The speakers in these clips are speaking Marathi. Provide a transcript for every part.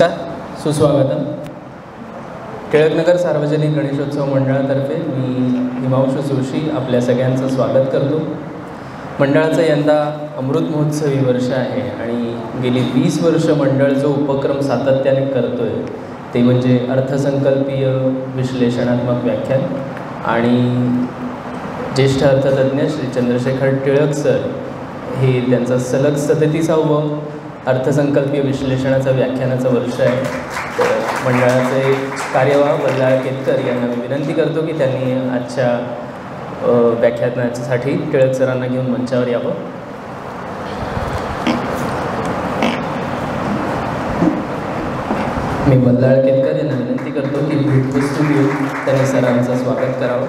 नमस्कार, सुस्वागतम. टिळकनगर सार्वजनिक गणेशोत्सव मंडळातर्फे मी हिमांशू जोशी आपल्या सगळ्यांचं स्वागत करतो. मंडळाचं यंदा अमृत महोत्सवी वर्ष आहे आणि गेली 20 वर्ष मंडळ जो उपक्रम सातत्याने करतो आहे ते म्हणजे अर्थसंकल्पीय विश्लेषणात्मक व्याख्यान. आणि ज्येष्ठ अर्थतज्ञ श्री चंद्रशेखर टिळक सर हे त्यांचा सलग 37वा अर्थसंकल्पीय विश्लेषणाचं व्याख्यानाचं वर्ष आहे. तर मंडळाचे कार्यवाह वल्लाळ केतकर यांना मी विनंती करतो की त्यांनी आजच्या व्याख्यानासाठी टिळक सरांना घेऊन मंचावर यावं. मी वल्लाळ केतकर यांना विनंती करतो की भेटवस्तू घेऊन त्यांनी सरांचं स्वागत करावं.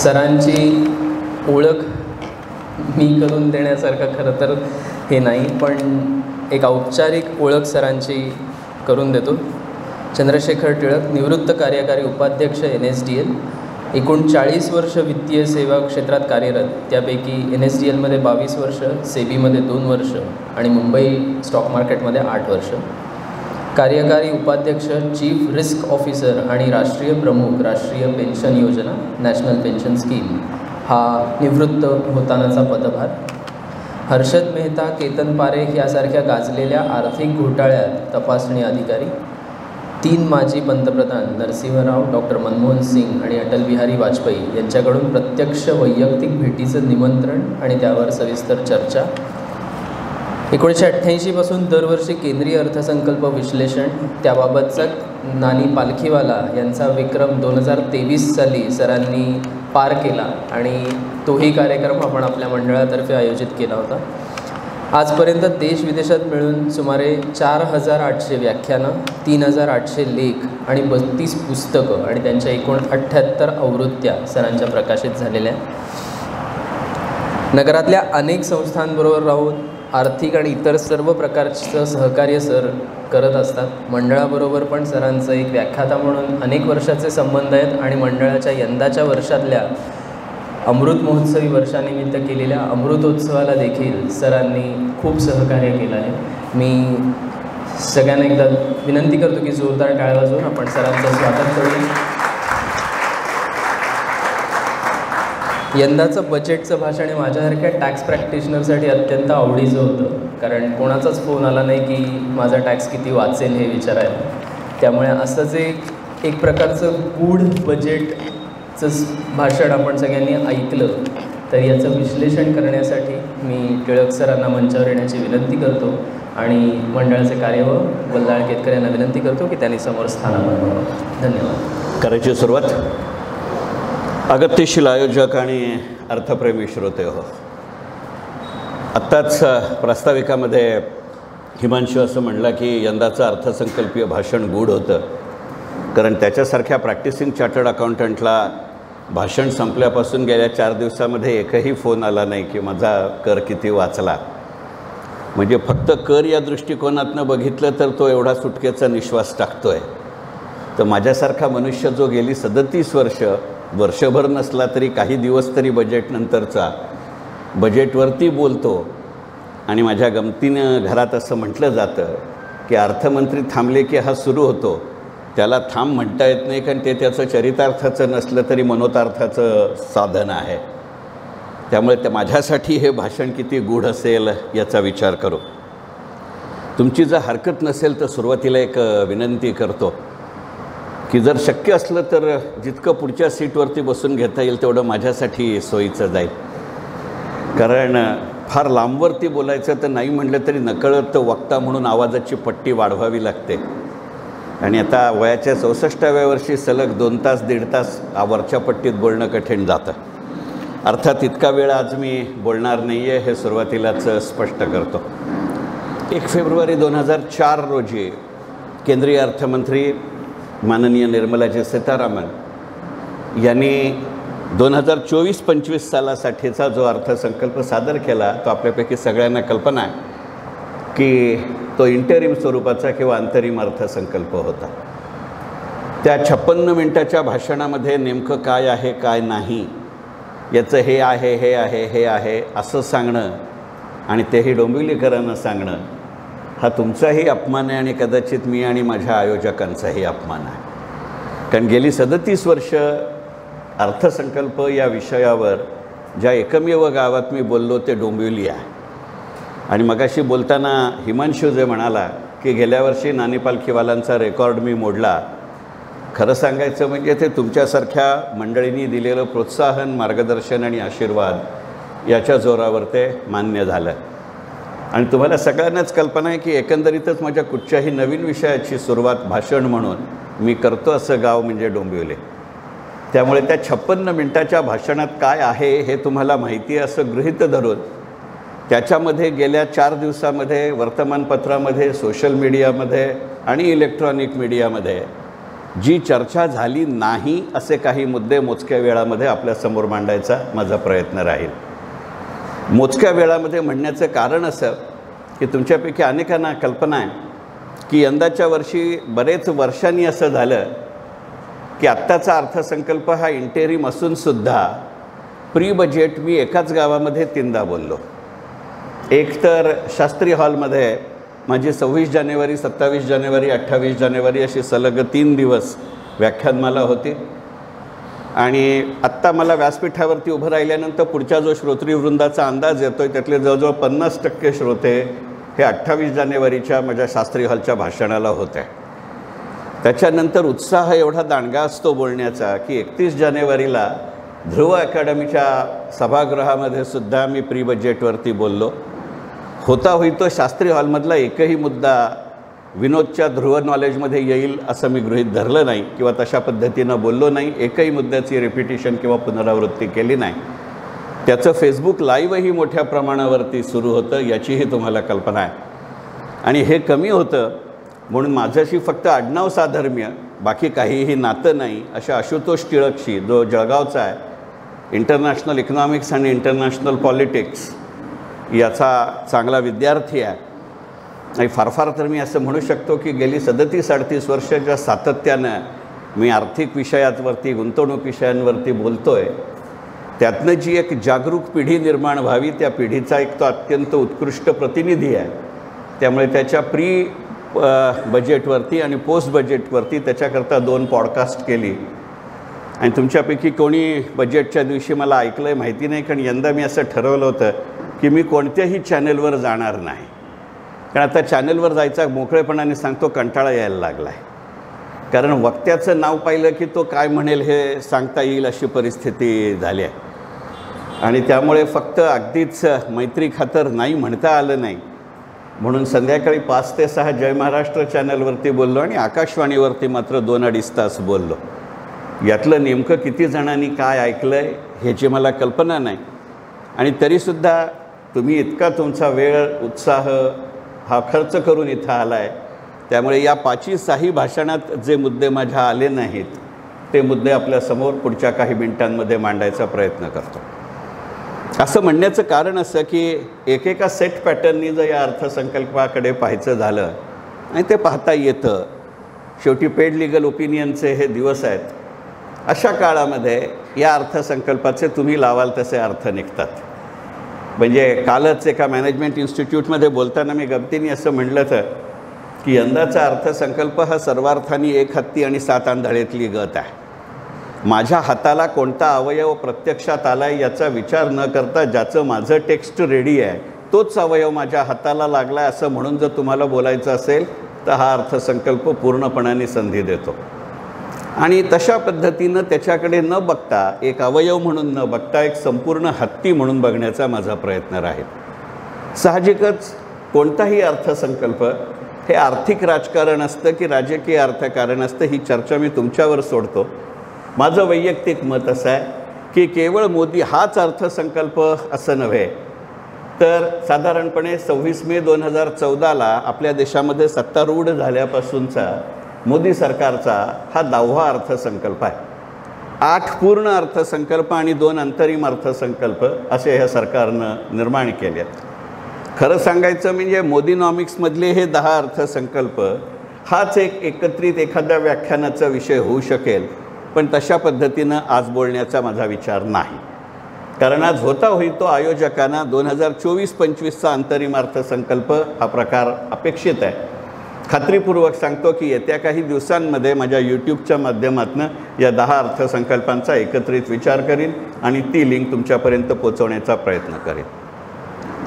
सरांची ओळख मी करून देण्यासारखं खरं तर हे नाही, पण एक औपचारिक ओळख सरांची करून देतो. चंद्रशेखर टिळक, निवृत्त कार्यकारी उपाध्यक्ष NSDL, एकूण 40 वर्ष वित्तीय सेवा क्षेत्रात कार्यरत, त्यापैकी NSDLमध्ये 22 वर्ष, सेबीमध्ये 2 वर्ष आणि मुंबई स्टॉक मार्केटमध्ये 8 वर्ष. कार्यकारी उपाध्यक्ष, चीफ रिस्क ऑफिसर आणि राष्ट्रीय प्रमुख, राष्ट्रीय पेन्शन योजना, नॅशनल पेन्शन स्कीम हा निवृत्त होतानाचा पदभार. हर्षद मेहता, केतन पारेख यासारख्या गाजलेल्या आर्थिक घोटाळ्यात तपासणी अधिकारी. 3 माजी पंतप्रधान नरसिंहराव, डॉक्टर मनमोहन सिंग आणि अटल बिहारी वाजपेयी यांच्याकडून प्रत्यक्ष वैयक्तिक भेटीचं निमंत्रण आणि त्यावर सविस्तर चर्चा. 1988 पासून दरवर्षी केंद्रीय अर्थसंकल्प विश्लेषण, त्याबाबतचा नानी पालखीवाला यांचा विक्रम 2023 साली सरांनी पार केला आणि तोही कार्यक्रम आपण आपल्या मंडळातर्फे आयोजित केला होता. आजपर्यंत देशविदेशात मिळून सुमारे 4800 व्याख्यानं, 3800 लेख आणि 32 पुस्तकं आणि त्यांच्या एकूण 78 आवृत्त्या सरांच्या प्रकाशित झालेल्या. नगरातल्या अनेक संस्थांबरोबर राहून आर्थिक आणि इतर सर्व प्रकारचं सहकार्य सर करत असतात. मंडळाबरोबर पण सरांचं एक व्याख्याता म्हणून अनेक वर्षाचे संबंध आहेत आणि मंडळाच्या यंदाच्या वर्षातल्या अमृत महोत्सवी वर्षानिमित्त केलेल्या अमृतोत्सवाला देखील सरांनी खूप सहकार्य केलं आहे. मी सगळ्यांना एकदा विनंती करतो की जोरदार टाळ्या वाजवून आपण सरांचं स्वागत करूया. यंदाचं बजेटचं भाषण हे माझ्यासारख्या टॅक्स प्रॅक्टिशनरसाठी अत्यंत आवडीचं होतं, कारण कोणाचाच फोन आला नाही की माझा टॅक्स किती वाचेल हे विचारायला. त्यामुळे असंच एक प्रकारचं गूढ बजेटचं भाषण आपण सगळ्यांनी ऐकलं तर याचं विश्लेषण करण्यासाठी मी टिळक सरांना मंचावर येण्याची विनंती करतो आणि मंडळाचे कार्यवाह वल्लाळ केतकर यांना विनंती करतो की त्यांनी समोर स्थानावर. धन्यवाद. करायची सुरुवात. अगत्यशील आयोजक आणि अर्थप्रेमी श्रोते हो, आत्ताच प्रास्ताविकामध्ये हिमांशू असं म्हणला की यंदाचं अर्थसंकल्पीय भाषण गूढ होतं, कारण त्याच्यासारख्या प्रॅक्टिसिंग चार्टर्ड अकाउंटंटला भाषण संपल्यापासून गेल्या 4 दिवसामध्ये एकही फोन आला नाही की माझा कर किती वाचला. म्हणजे फक्त कर या दृष्टिकोनातनं बघितलं तर तो एवढा सुटकेचा निश्वास टाकतो आहे. तर माझ्यासारखा मनुष्य जो गेली 37 वर्षभर नसला तरी काही दिवस तरी बजेटनंतरचा बजेटवरती बोलतो आणि माझ्या गमतीनं घरात असं म्हटलं जातं की अर्थमंत्री थांबले की हा सुरू होतो. त्याला थांब म्हणता येत नाही, कारण ते त्याचं चरितार्थाचं नसलं तरी मनोतार्थाचं साधन आहे. त्यामुळे ते माझ्यासाठी हे भाषण किती गूढ असेल याचा विचार करू. तुमची जर हरकत नसेल तर सुरुवातीला एक विनंती करतो की जर शक्य असलं तर जितकं पुढच्या सीटवरती बसून घेता येईल तेवढं माझ्यासाठी सोयीचं जाईल, कारण फार लांबवरती बोलायचं तर नाही म्हटलं तरी नकळत वक्ता म्हणून आवाजाची पट्टी वाढवावी लागते. आणि आता वयाच्या 64व्या वर्षी सलग 2 तास 1.5 तास वरच्या पट्टीत बोलणं कठीण जातं. अर्थात इतका वेळ आज मी बोलणार नाही आहे हे सुरुवातीलाच स्पष्ट करतो. 1 फेब्रुवारी 2004 रोजी केंद्रीय अर्थमंत्री माननीय निर्मलाजी सीतारामन यांनी 2024-25 सालासाठीचा जो अर्थसंकल्प सादर केला तो आपल्यापैकी सगळ्यांना कल्पना आहे की तो इंटरिम स्वरूपाचा किंवा अंतरिम अर्थसंकल्प होता. त्या 56 मिनिटाच्या भाषणामध्ये नेमकं काय आहे काय नाही याचं हे आहे हे आहे हे आहे असं सांगणं आणि तेही डोंबिवलीकरांना सांगणं हा तुमचाही अपमान आहे आणि कदाचित मी आणि माझ्या आयोजकांचाही अपमान आहे. कारण गेली 37 वर्ष अर्थसंकल्प या विषयावर ज्या एकमेव गावात मी बोललो ते डोंबिवली आहे. आणि मगाशी बोलताना हिमांशू जे म्हणाला की गेल्या वर्षी नानी पालखीवालांचा रेकॉर्ड मी मोडला, खरं सांगायचं म्हणजे ते तुमच्यासारख्या मंडळींनी दिलेलं प्रोत्साहन, मार्गदर्शन आणि आशीर्वाद याच्या जोरावर ते मान्य झालं. आणि तुम्हाला सगळ्यांनाच कल्पना आहे की एकंदरीतच माझ्या कुठच्याही नवीन विषयाची सुरुवात भाषण म्हणून मी करतो असं गाव म्हणजे डोंबिवली. त्यामुळे त्या 56 मिनिटाच्या भाषणात काय आहे हे तुम्हाला माहिती आहे असं गृहीत धरून त्याच्यामध्ये गेल्या 4 दिवसामध्ये वर्तमानपत्रामध्ये, सोशल मीडियामध्ये आणि इलेक्ट्रॉनिक मीडियामध्ये जी चर्चा झाली नाही असे काही मुद्दे मोजक्या वेळामध्ये आपल्यासमोर मांडायचा माझा प्रयत्न राहील. मोजक्या वेळामध्ये म्हणण्याचं कारण असं की तुमच्यापैकी अनेकांना कल्पना आहे की यंदाच्या वर्षी बरेच वर्षांनी असं झालं की आत्ताचा अर्थसंकल्प हा इंटेरिम असूनसुद्धा प्री बजेट मी एकाच गावामध्ये 3दा बोललो. एक तर शास्त्री हॉलमध्ये माझी 26 जानेवारी, 27 जानेवारी, 28 जानेवारी अशी सलग 3 दिवस व्याख्यानमाला होती. आणि आत्ता मला व्यासपीठावरती उभं राहिल्यानंतर पुढच्या जो श्रोतृवृंदाचा अंदाज येतो आहे त्यातले जवळजवळ 50% श्रोते हे 28 जानेवारीच्या माझ्या शास्त्री हॉलच्या भाषणाला होते. त्याच्यानंतर उत्साह एवढा दांडगा असतो बोलण्याचा की 31 जानेवारीला ध्रुव अकॅडमीच्या सभागृहामध्ये सुद्धा मी प्री बजेटवरती बोललो. होता होईतो शास्त्री हॉलमधला एकही मुद्दा विनोदच्या ध्रुव नॉलेजमध्ये येईल असं मी गृहीत धरलं नाही किंवा तशा पद्धतीनं बोललो नाही. एकही मुद्द्याची रिपिटिशन किंवा पुनरावृत्ती केली नाही. त्याचं फेसबुक लाईव्हही मोठ्या प्रमाणावरती सुरू होतं याचीही तुम्हाला कल्पना आहे. आणि हे कमी होतं म्हणून माझ्याशी फक्त आडनाव साधर्म्य, बाकी काहीही नातं नाही अशा आशुतोष टिळकशी, जो जळगावचा आहे, इंटरनॅशनल इकॉनॉमिक्स आणि इंटरनॅशनल पॉलिटिक्स याचा चांगला विद्यार्थी आहे. आणि फार फार तर मी असं म्हणू शकतो की गेली 37-38 वर्षाच्या सातत्यानं मी आर्थिक विषयांवरती, गुंतवणूक विषयांवरती बोलतो आहे. त्यातनं जी एक जागरूक पिढी निर्माण व्हावी त्या पिढीचा एक तो अत्यंत उत्कृष्ट प्रतिनिधी आहे. त्यामुळे त्याच्या प्री बजेटवरती आणि पोस्ट बजेटवरती त्याच्याकरता 2 पॉडकास्ट केली. आणि तुमच्यापैकी कोणी बजेटच्या दिवशी मला ऐकलं आहे माहिती नाही, कारण यंदा मी असं ठरवलं होतं की मी कोणत्याही चॅनलवर जाणार नाही. कारण आता चॅनलवर जायचा मोकळेपणाने सांगतो कंटाळा यायला लागला आहे. कारण वक्त्याचं नाव पाहिलं की तो काय म्हणेल हे सांगता येईल अशी परिस्थिती झाली आहे. आणि त्यामुळे फक्त अगदीच मैत्री खातर नाही म्हणता आलं नाही म्हणून संध्याकाळी 5 ते 6 जय महाराष्ट्र चॅनलवरती बोललो आणि आकाशवाणीवरती मात्र 2-2.5 तास बोललो. यातलं नेमकं किती जणांनी काय ऐकलं आहे ह्याची मला कल्पना नाही. आणि तरीसुद्धा तुम्ही इतका तुमचा वेळ, उत्साह हा खर्च करून इथं आला आहे. त्यामुळे या 5-6 भाषणात जे मुद्दे माझ्या आले नाहीत ते मुद्दे आपल्यासमोर पुढच्या काही मिनिटांमध्ये मांडायचा प्रयत्न करतो. असं म्हणण्याचं कारण असं की एकेका सेट पॅटर्ननी जर या अर्थसंकल्पाकडे पाहायचं झालं आणि ते पाहता येतं. शेवटी पेड लिगल ओपिनियनचे हे दिवस आहेत. अशा काळामध्ये या अर्थसंकल्पाचे तुम्ही लावाल तसे अर्थ निघतात. म्हणजे कालच एका मॅनेजमेंट इन्स्टिट्यूटमध्ये बोलताना मी गमतीने असं म्हटलं तर की यंदाचा अर्थसंकल्प हा सर्वार्थाने 1 हत्ती आणि 7 आंधळेतली गत आहे. माझ्या हाताला कोणता अवयव प्रत्यक्षात आला आहे याचा विचार न करता ज्याचं माझं टेक्स्ट रेडी आहे तोच अवयव माझ्या हाताला लागला आहे असं म्हणून जर तुम्हाला बोलायचं असेल तर हा अर्थसंकल्प पूर्णपणाने संधी देतो. आणि तशा पद्धतीनं त्याच्याकडे न बघता, एक अवयव म्हणून न बघता एक संपूर्ण हत्ती म्हणून बघण्याचा माझा प्रयत्न राहील. साहजिकच कोणताही अर्थसंकल्प हे आर्थिक राजकारण असतं की राजकीय अर्थकारण असतं ही चर्चा मी तुमच्यावर सोडतो. माझं वैयक्तिक मत असं आहे की केवळ मोदी हाच अर्थसंकल्प असं नव्हे तर साधारणपणे 26 मे 2014ला आपल्या देशामध्ये सत्तारूढ झाल्यापासूनचा मोदी सरकारचा हा 10वा अर्थसंकल्प आहे. 8 पूर्ण अर्थसंकल्प आणि 2 अंतरिम अर्थसंकल्प असे ह्या सरकारनं निर्माण केले आहेत. खरं सांगायचं म्हणजे मोदीनॉमिक्समधले हे 10 अर्थसंकल्प हाच एक एकत्रित एखाद्या व्याख्यानाचा विषय होऊ शकेल, पण तशा पद्धतीनं आज बोलण्याचा माझा विचार नाही. कारण आज होता होई तो आयोजकांना 2024-25चा अंतरिम अर्थसंकल्प हा प्रकार अपेक्षित आहे. खात्रीपूर्वक सांगतो की येत्या काही दिवसांमध्ये माझ्या यूट्यूबच्या माध्यमातून या 10 अर्थसंकल्पांचा एकत्रित विचार करीन आणि ती लिंक तुमच्यापर्यंत पोहोचवण्याचा प्रयत्न करेन.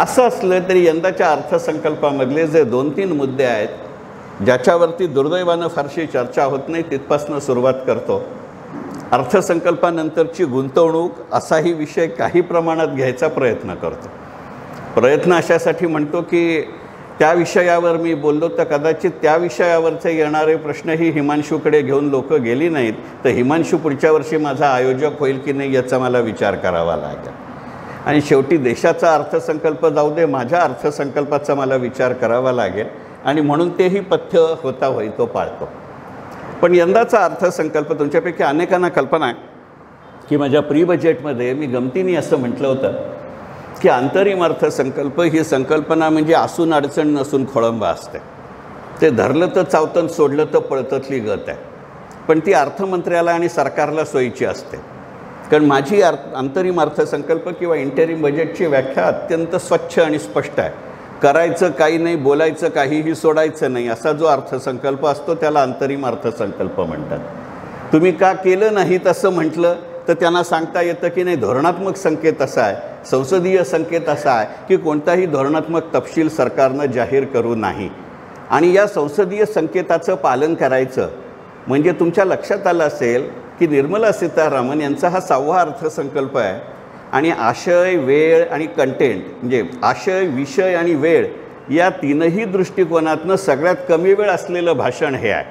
असं असलं तरी यंदाच्या अर्थसंकल्पामधले जे 2-3 मुद्दे आहेत ज्याच्यावरती दुर्दैवानं फारशी चर्चा होत नाही तिथपासून सुरुवात करतो. अर्थसंकल्पानंतरची गुंतवणूक असाही विषय काही प्रमाणात घ्यायचा प्रयत्न करतो. प्रयत्न अशासाठी म्हणतो की त्या विषयावर मी बोललो तर कदाचित त्या विषयावरचे येणारे प्रश्नही हिमांशूकडे घेऊन लोक गेली नाहीत तर हिमांशू पुढच्या वर्षी माझा आयोजक होईल की नाही याचा मला विचार करावा लागेल. आणि शेवटी देशाचा अर्थसंकल्प जाऊ दे, माझ्या अर्थसंकल्पाचा मला विचार करावा लागेल आणि म्हणून तेही पथ्य होता होई तो पाळतो. पण यंदाचा अर्थसंकल्प तुमच्यापैकी अनेकांना कल्पना आहे की माझ्या प्री बजेटमध्ये मी गमतीने असं म्हटलं होतं की अंतरिम अर्थसंकल्प ही संकल्पना म्हणजे असून अडचण नसून खोळंबा असते. ते धरलं तर चावतं, सोडलं तर पळततली गत आहे. पण ती अर्थमंत्र्याला आणि सरकारला सोयीची असते. कारण माझी अंतरिम अर्थसंकल्प किंवा इंटरिम बजेटची व्याख्या अत्यंत स्वच्छ आणि स्पष्ट आहे. करायचं काही नाही, बोलायचं काहीही सोडायचं नाही असा जो अर्थसंकल्प असतो त्याला अंतरिम अर्थसंकल्प म्हणतात. तुम्ही का केलं नाही तसं म्हटलं तर त्यांना सांगता येतं की नाही धोरणात्मक संकेत असा आहे, संसदीय संकेत असा आहे की कोणताही धोरणात्मक तपशील सरकारनं जाहीर करू नाही. आणि या संसदीय संकेताचं पालन करायचं म्हणजे तुमच्या लक्षात आलं असेल की निर्मला सीतारामन यांचा हा 6वा अर्थसंकल्प आहे आणि आशय, वेळ आणि कंटेंट म्हणजे आशय, विषय आणि वेळ या तीनही दृष्टिकोनातनं सगळ्यात कमी वेळ असलेलं भाषण हे आहे.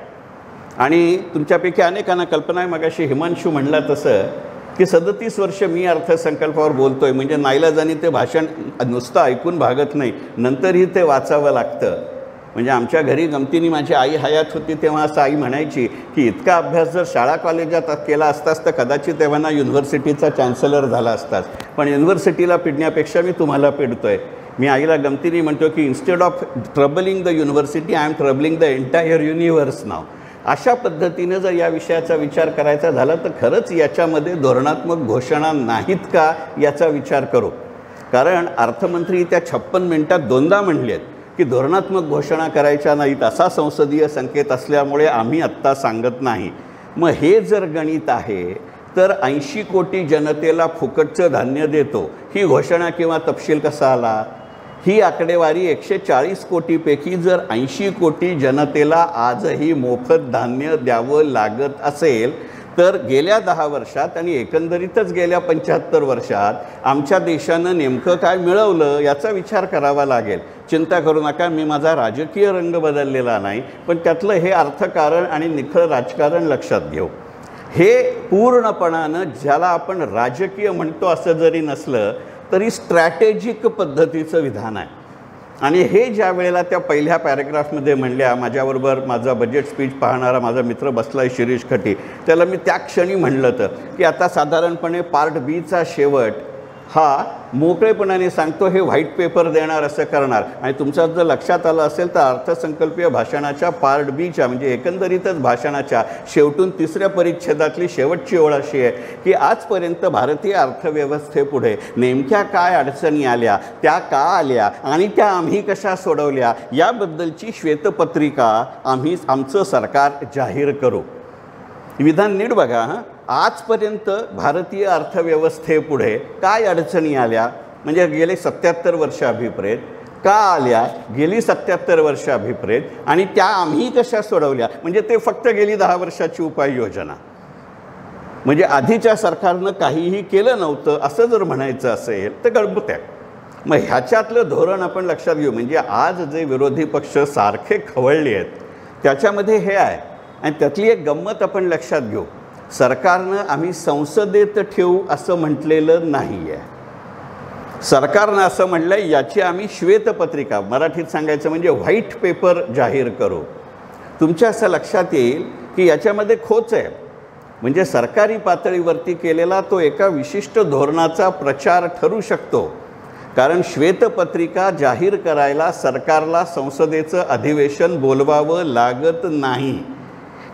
आणि तुमच्यापैकी अनेकांना कल्पना आहे, मगाशी हिमांशू म्हणला तसं की 37 वर्ष मी अर्थसंकल्पावर बोलतोय म्हणजे नाईलाजाने ते भाषण नुसतं ऐकून भागत नाही, नंतरही ते वाचावं लागतं. म्हणजे आमच्या घरी गमतीने माझी आई हयात होती तेव्हा असं आई म्हणायची की इतका अभ्यास जर शाळा कॉलेजात केला असतास तर कदाचित तेव्हा युनिव्हर्सिटीचा चान्सलर झाला असतास, पण युनिव्हर्सिटीला पिडण्यापेक्षा मी तुम्हाला पिडतोय. मी आईला गमतीने म्हणतो की instead of troubling the university I am troubling the entire universe नाव. अशा पद्धतीनं जर या विषयाचा विचार करायचा झाला तर खरंच याच्यामध्ये धोरणात्मक घोषणा नाहीत का याचा विचार करू. कारण अर्थमंत्री त्या 56 मिनिटात 2दा म्हणले आहेत की धोरणात्मक घोषणा करायच्या नाहीत असा संसदीय संकेत असल्यामुळे आम्ही आत्ता सांगत नाही. मग हे जर गणित आहे तर 80 कोटी जनतेला फुकटचं धान्य देतो ही घोषणा किंवा तपशील कसा आला? ही आकडेवारी 140 कोटीपैकी जर 80 कोटी जनतेला आजही मोफत धान्य द्यावं लागत असेल तर गेल्या 10 वर्षात आणि एकंदरीतच गेल्या 75 वर्षात आमच्या देशानं नेमकं काय मिळवलं याचा विचार करावा लागेल. चिंता करू नका, मी माझा राजकीय रंग बदललेला नाही, पण त्यातलं हे अर्थकारण आणि निखळ राजकारण लक्षात घेऊ. हे पूर्णपणानं ज्याला आपण राजकीय म्हणतो असं जरी नसलं तरी स्ट्रॅटेजिक पद्धतीचं विधान आहे. आणि हे ज्या वेळेला त्या पहिल्या पॅरेग्राफमध्ये म्हणल्या, माझ्याबरोबर माझा बजेट स्पीच पाहणारा माझा मित्र बसला आहे शिरीष खटी, त्याला मी त्या क्षणी म्हणलं तर की आता साधारणपणे पार्ट बीचा शेवट हा मोकळेपणाने सांगतो हे व्हाईट पेपर देणार असं करणार. आणि तुमचं जर लक्षात आलं असेल तर अर्थसंकल्पीय भाषणाच्या पार्ट बीच्या म्हणजे एकंदरीतच भाषणाच्या शेवटून 3ऱ्या परिच्छेदातली शेवटची ओळ अशी आहे की आजपर्यंत भारतीय अर्थव्यवस्थेपुढे नेमक्या काय अडचणी आल्या, त्या का आल्या आणि त्या आम्ही कशा सोडवल्या याबद्दलची श्वेतपत्रिका आमचं सरकार जाहीर करू. विधान नीट बघा. आजपर्यंत भारतीय अर्थव्यवस्थेपुढे काय अडचणी आल्या म्हणजे गेले 77 वर्ष अभिप्रेत, का आल्या गेली 77 वर्ष अभिप्रेत आणि त्या आम्ही कशा सोडवल्या म्हणजे ते फक्त गेली 10 वर्षाची उपाययोजना. म्हणजे आधीच्या सरकारनं काहीही केलं नव्हतं असं जर म्हणायचं असेल तर गडबड आहे. मग ह्याच्यातलं धोरण आपण लक्षात घेऊ. म्हणजे आज जे विरोधी पक्ष सारखे खवळले आहेत त्याच्यामध्ये हे आहे. आणि त्यातली एक गंमत आपण लक्षात घेऊ. सरकारनं आम्ही संसदेत ठेवू असं म्हटलेलं नाही आहे. सरकारनं असं म्हटलं याची आम्ही श्वेतपत्रिका, मराठीत सांगायचं म्हणजे व्हाईट पेपर जाहीर करू. तुमच्या असं लक्षात येईल की याच्यामध्ये खोच आहे. म्हणजे सरकारी पातळीवरती केलेला तो एका विशिष्ट धोरणाचा प्रचार ठरू शकतो. कारण श्वेतपत्रिका जाहीर करायला सरकारला संसदेचं अधिवेशन बोलवावं लागत नाही.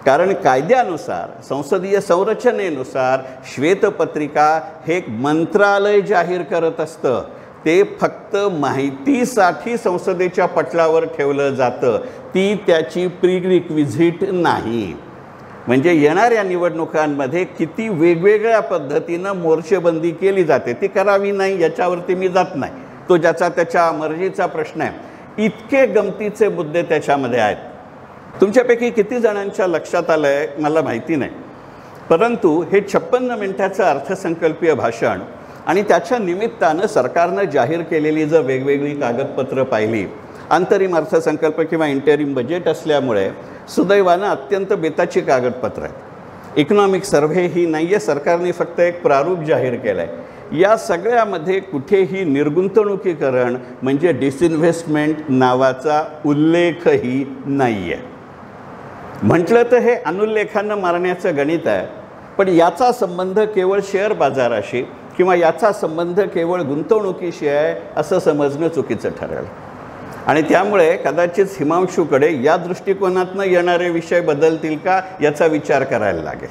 कारण कायद्यानुसार, संसदीय संरचनेनुसार श्वेतपत्रिका हे एक मंत्रालय जाहीर करत असतं. ते फक्त माहितीसाठी संसदेच्या पटलावर ठेवलं जातं, ती त्याची प्रीरिक्विजिट नाही. म्हणजे येणाऱ्या निवडणुकांमध्ये किती वेगवेगळ्या पद्धतीनं मोर्चेबंदी केली जाते ती करावी नाही याच्यावरती मी जात नाही, तो ज्याचा त्याच्या मर्जीचा प्रश्न आहे. इतके गमतीचे मुद्दे त्याच्यामध्ये आहेत. तुमच्यापैकी किती जणांच्या लक्षात आलं आहे मला माहिती नाही, परंतु हे 56 मिनिटाचं अर्थसंकल्पीय भाषण आणि त्याच्या निमित्तानं सरकारनं जाहीर केलेली जर वेगवेगळी कागदपत्रं पाहिली, अंतरिम अर्थसंकल्प किंवा इंटरिम बजेट असल्यामुळे सुदैवानं अत्यंत बेताची कागदपत्रं आहेत. इकॉनॉमिक सर्व्हे ही नाही आहे, सरकारने फक्त एक प्रारूप जाहीर केलं आहे. या सगळ्यामध्ये कुठेही निर्गुंतवणुकीकरण म्हणजे डिसइन्व्हेस्टमेंट नावाचा उल्लेखही नाही आहे. म्हटलं तर हे अनुल्लेखानं मारण्याचं गणित आहे, पण याचा संबंध केवळ शेअर बाजाराशी किंवा याचा संबंध केवळ गुंतवणुकीशी आहे असं समजणं चुकीचं ठरेल. आणि त्यामुळे कदाचित हिमांशूकडे या दृष्टिकोनातनं येणारे विषय बदलतील का याचा विचार करायला लागेल.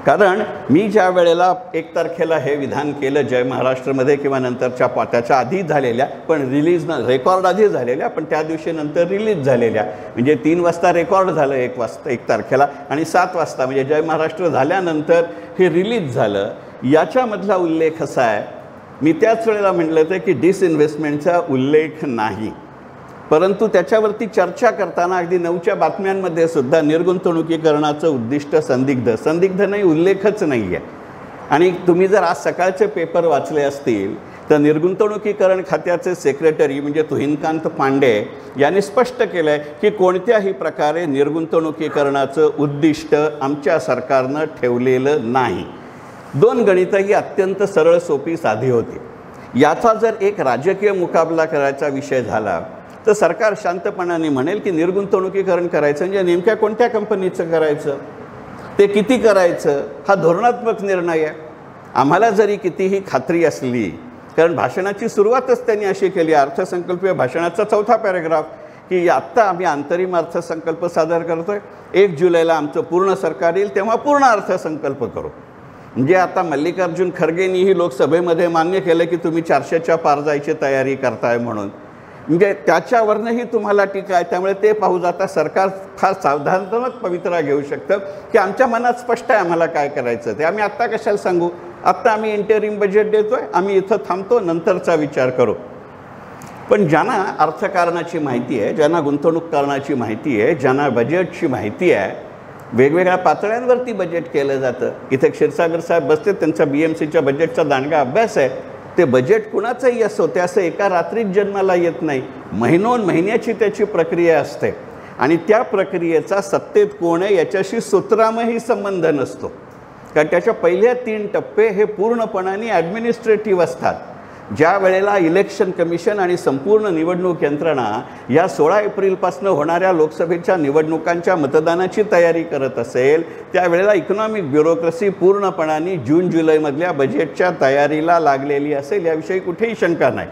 कारण मी ज्या वेळेला 1 तारखेला हे विधान केलं जय महाराष्ट्रमध्ये किंवा नंतरच्या त्याच्या आधी झालेल्या पण रेकॉर्ड आधी झालेल्या पण त्या दिवशी नंतर रिलीज झालेल्या, म्हणजे 3 वाजता रेकॉर्ड झालं 1 तारखेला आणि 7 वाजता म्हणजे जय महाराष्ट्र झाल्यानंतर हे रिलीज झालं, याच्यामधला उल्लेख असा आहे. मी त्याच वेळेला म्हटलं होतं की डिसइन्व्हेस्टमेंटचा उल्लेख नाही, परंतु त्याच्यावरती चर्चा करताना अगदी 9च्या बातम्यांमध्ये सुद्धा निर्गुंतवणुकीकरणाचं उद्दिष्ट संदिग्ध नाही, उल्लेखच नाही आहे. आणि तुम्ही जर आज सकाळचे पेपर वाचले असतील तर निर्गुंतवणुकीकरण खात्याचे सेक्रेटरी म्हणजे तुहिनकांत पांडे यांनी स्पष्ट केलं आहे की कोणत्याही प्रकारे निर्गुंतवणुकीकरणाचं उद्दिष्ट आमच्या सरकारनं ठेवलेलं नाही. 2 गणितंही अत्यंत सरळ सोपी साधी होती. याचा जर एक राजकीय मुकाबला करायचा विषय झाला तर सरकार शांतपणाने म्हणेल की निर्गुंतवणुकीकरण करायचं म्हणजे नेमक्या कोणत्या कंपनीचं करायचं, ते किती करायचं हा धोरणात्मक निर्णय आहे. आम्हाला जरी कितीही खात्री असली, कारण भाषणाची सुरुवातच त्यांनी अशी केली अर्थसंकल्पीय भाषणाचा 4था पॅरेग्राफ की आत्ता आम्ही अंतरिम अर्थसंकल्प सादर करतोय, 1 जुलैला आमचं पूर्ण सरकार येईल तेव्हा पूर्ण अर्थसंकल्प करू. म्हणजे आता मल्लिकार्जुन खरगेंनीही लोकसभेमध्ये मान्य केलं की तुम्ही 400च्या पार जायची तयारी करताय म्हणून, म्हणजे त्याच्यावरनंही तुम्हाला टीका आहे. त्यामुळे ते पाहू जाता सरकार फार सावधानतानंच पवित्रा घेऊ शकतं की आमच्या मनात स्पष्ट आहे आम्हाला काय करायचं ते, आम्ही आत्ता कशाला सांगू, आत्ता आम्ही इंटरिम बजेट देतोय, आम्ही इथं थांबतो, नंतरचा विचार करू. पण ज्यांना अर्थकारणाची माहिती आहे, ज्यांना गुंतवणूक करण्याची माहिती आहे, ज्यांना बजेटची माहिती आहे, वेगवेगळ्या पातळ्यांवरती बजेट केलं जातं. इथे क्षीरसागर साहेब बसते, त्यांचा BMCच्या बजेटचा दांडगा अभ्यास आहे. ते बजेट कुणाचंही असो ते असं एका रात्रीत जन्माला येत नाही, महिन्याची त्याची प्रक्रिया असते आणि त्या प्रक्रियेचा सत्तेत कोण आहे याच्याशी सूत्रामही संबंध नसतो. कारण त्याच्या पहिल्या 3 टप्पे हे पूर्णपणाने ॲडमिनिस्ट्रेटिव्ह असतात. ज्या वेळेला इलेक्शन कमिशन आणि संपूर्ण निवडणूक यंत्रणा या 16 एप्रिलपासून होणाऱ्या लोकसभेच्या निवडणुकांच्या मतदानाची तयारी करत असेल, त्यावेळेला इकॉनॉमिक ब्युरोक्रेसी पूर्णपणाने जून-जुलैमधल्या बजेटच्या तयारीला लागलेली असेल याविषयी कुठेही शंका नाही.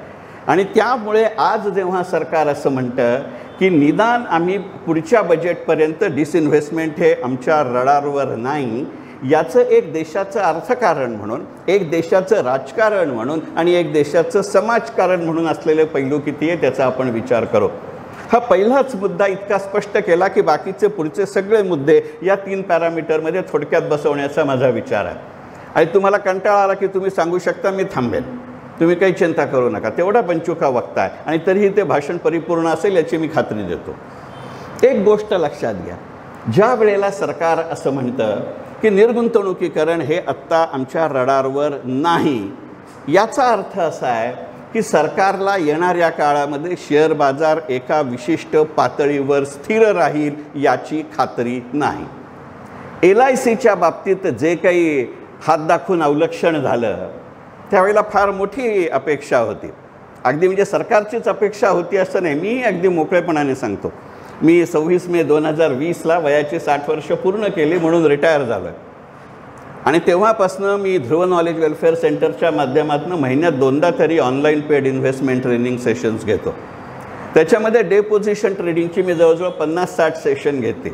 आणि त्यामुळे आज जेव्हा सरकार असं म्हणतं की निदान आम्ही पुढच्या बजेटपर्यंत डिसइन्व्हेस्टमेंट हे आमच्या रडारवर नाही, याचं एक देशाचं अर्थकारण म्हणून, एक देशाचं राजकारण म्हणून आणि एक देशाचं समाजकारण म्हणून असलेले पैलू किती आहे त्याचा आपण विचार करू. हा पहिलाच मुद्दा इतका स्पष्ट केला की बाकीचे पुढचे सगळे मुद्दे या 3 पॅरामीटरमध्ये थोडक्यात बसवण्याचा माझा विचार आहे. आणि तुम्हाला कंटाळा आला की तुम्ही सांगू शकता मी थांबेल, तुम्ही काही चिंता करू नका, तेवढा पंचुका वक्ता आहे आणि तरीही ते भाषण परिपूर्ण असेल याची मी खात्री देतो. एक गोष्ट लक्षात घ्या, ज्या वेळेला सरकार असं म्हणतं की निर्गुंतवणुकीकरण हे आत्ता आमच्या रडारवर नाही, याचा अर्थ असा आहे की सरकारला येणाऱ्या काळामध्ये शेअर बाजार एका विशिष्ट पातळीवर स्थिर राहील याची खात्री नाही. LICच्या बाबतीत जे काही हात दाखवून अवलक्षण झालं त्यावेळेला फार मोठी अपेक्षा होती, अगदी म्हणजे सरकारचीच अपेक्षा होती असं नाही. मी अगदी मोकळेपणाने सांगतो, मी 26 मे 2020ला वयाची 60 वर्ष पूर्ण केली म्हणून रिटायर झालो आणि तेव्हापासून मी ध्रुव नॉलेज वेलफेअर सेंटरच्या माध्यमातून महिन्यात 2दा तरी online paid investment training sessions घेतो. त्याच्यामध्ये डे पोझिशन ट्रेडिंगची मी जवळजवळ 50-60 सेशन घेते.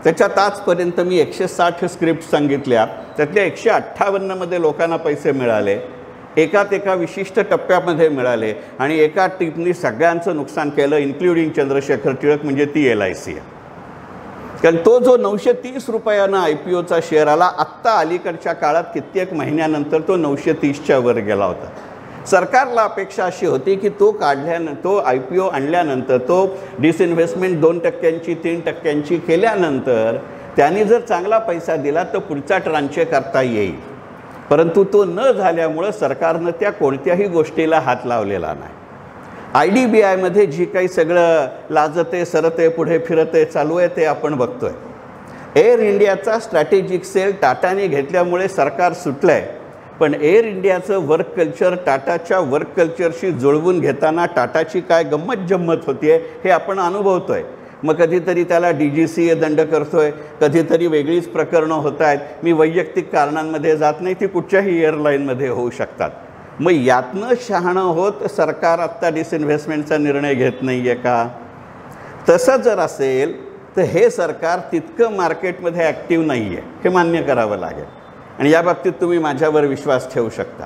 त्याच्यात आजपर्यंत मी 160 स्क्रिप्ट सांगितल्या, त्यातल्या 158मध्ये लोकांना पैसे मिळाले, एका विशिष्ट टप्प्यामध्ये मिळाले आणि एका टीपनी सगळ्यांचं नुकसान केलं, इन्क्लुडिंग चंद्रशेखर टिळक, म्हणजे ती LIC आहे. कारण तो जो 930 रुपयानं IPOचा शेअर आला, आत्ता अलीकडच्या काळात कित्येक महिन्यानंतर तो 930च्या वर गेला होता. सरकारला अपेक्षा अशी होती की तो तो IPO आणल्यानंतर, तो डिसइन्व्हेस्टमेंट 2%ची 3%ची केल्यानंतर त्यांनी जर चांगला पैसा दिला तर पुढचा ट्रांचे करता येईल. परंतु तो न झाल्यामुळं सरकारनं त्या कोणत्याही गोष्टीला हात लावलेला नाही. IDBIमध्ये जी काही सगळं लाजते सरते पुढे फिरते चालू आहे ते आपण बघतोय. एअर इंडियाचा स्ट्रॅटेजिक सेल टाटाने घेतल्यामुळे सरकार सुटलं आहे, पण एअर इंडियाचं वर्क कल्चर टाटाच्या वर्क कल्चरशी जुळवून घेताना टाटाची काय गंमत जम्मत होती आहे हे आपण अनुभवतोय. मग कधीतरी त्याला DGCA दंड करतोय, कधीतरी वेगळीच प्रकरणं होत आहेत. मी वैयक्तिक कारणांमध्ये जात नाही, ती कुठच्याही एअरलाईनमध्ये होऊ शकतात. मग यातनं शहाणं होत सरकार आत्ता डिसइन्व्हेस्टमेंटचा निर्णय घेत नाही आहे का? तसं जर असेल तर हे सरकार तितकं मार्केटमध्ये ॲक्टिव्ह नाही आहे, हे मान्य करावं लागेल. आणि या बाबतीत तुम्ही माझ्यावर विश्वास ठेवू शकता.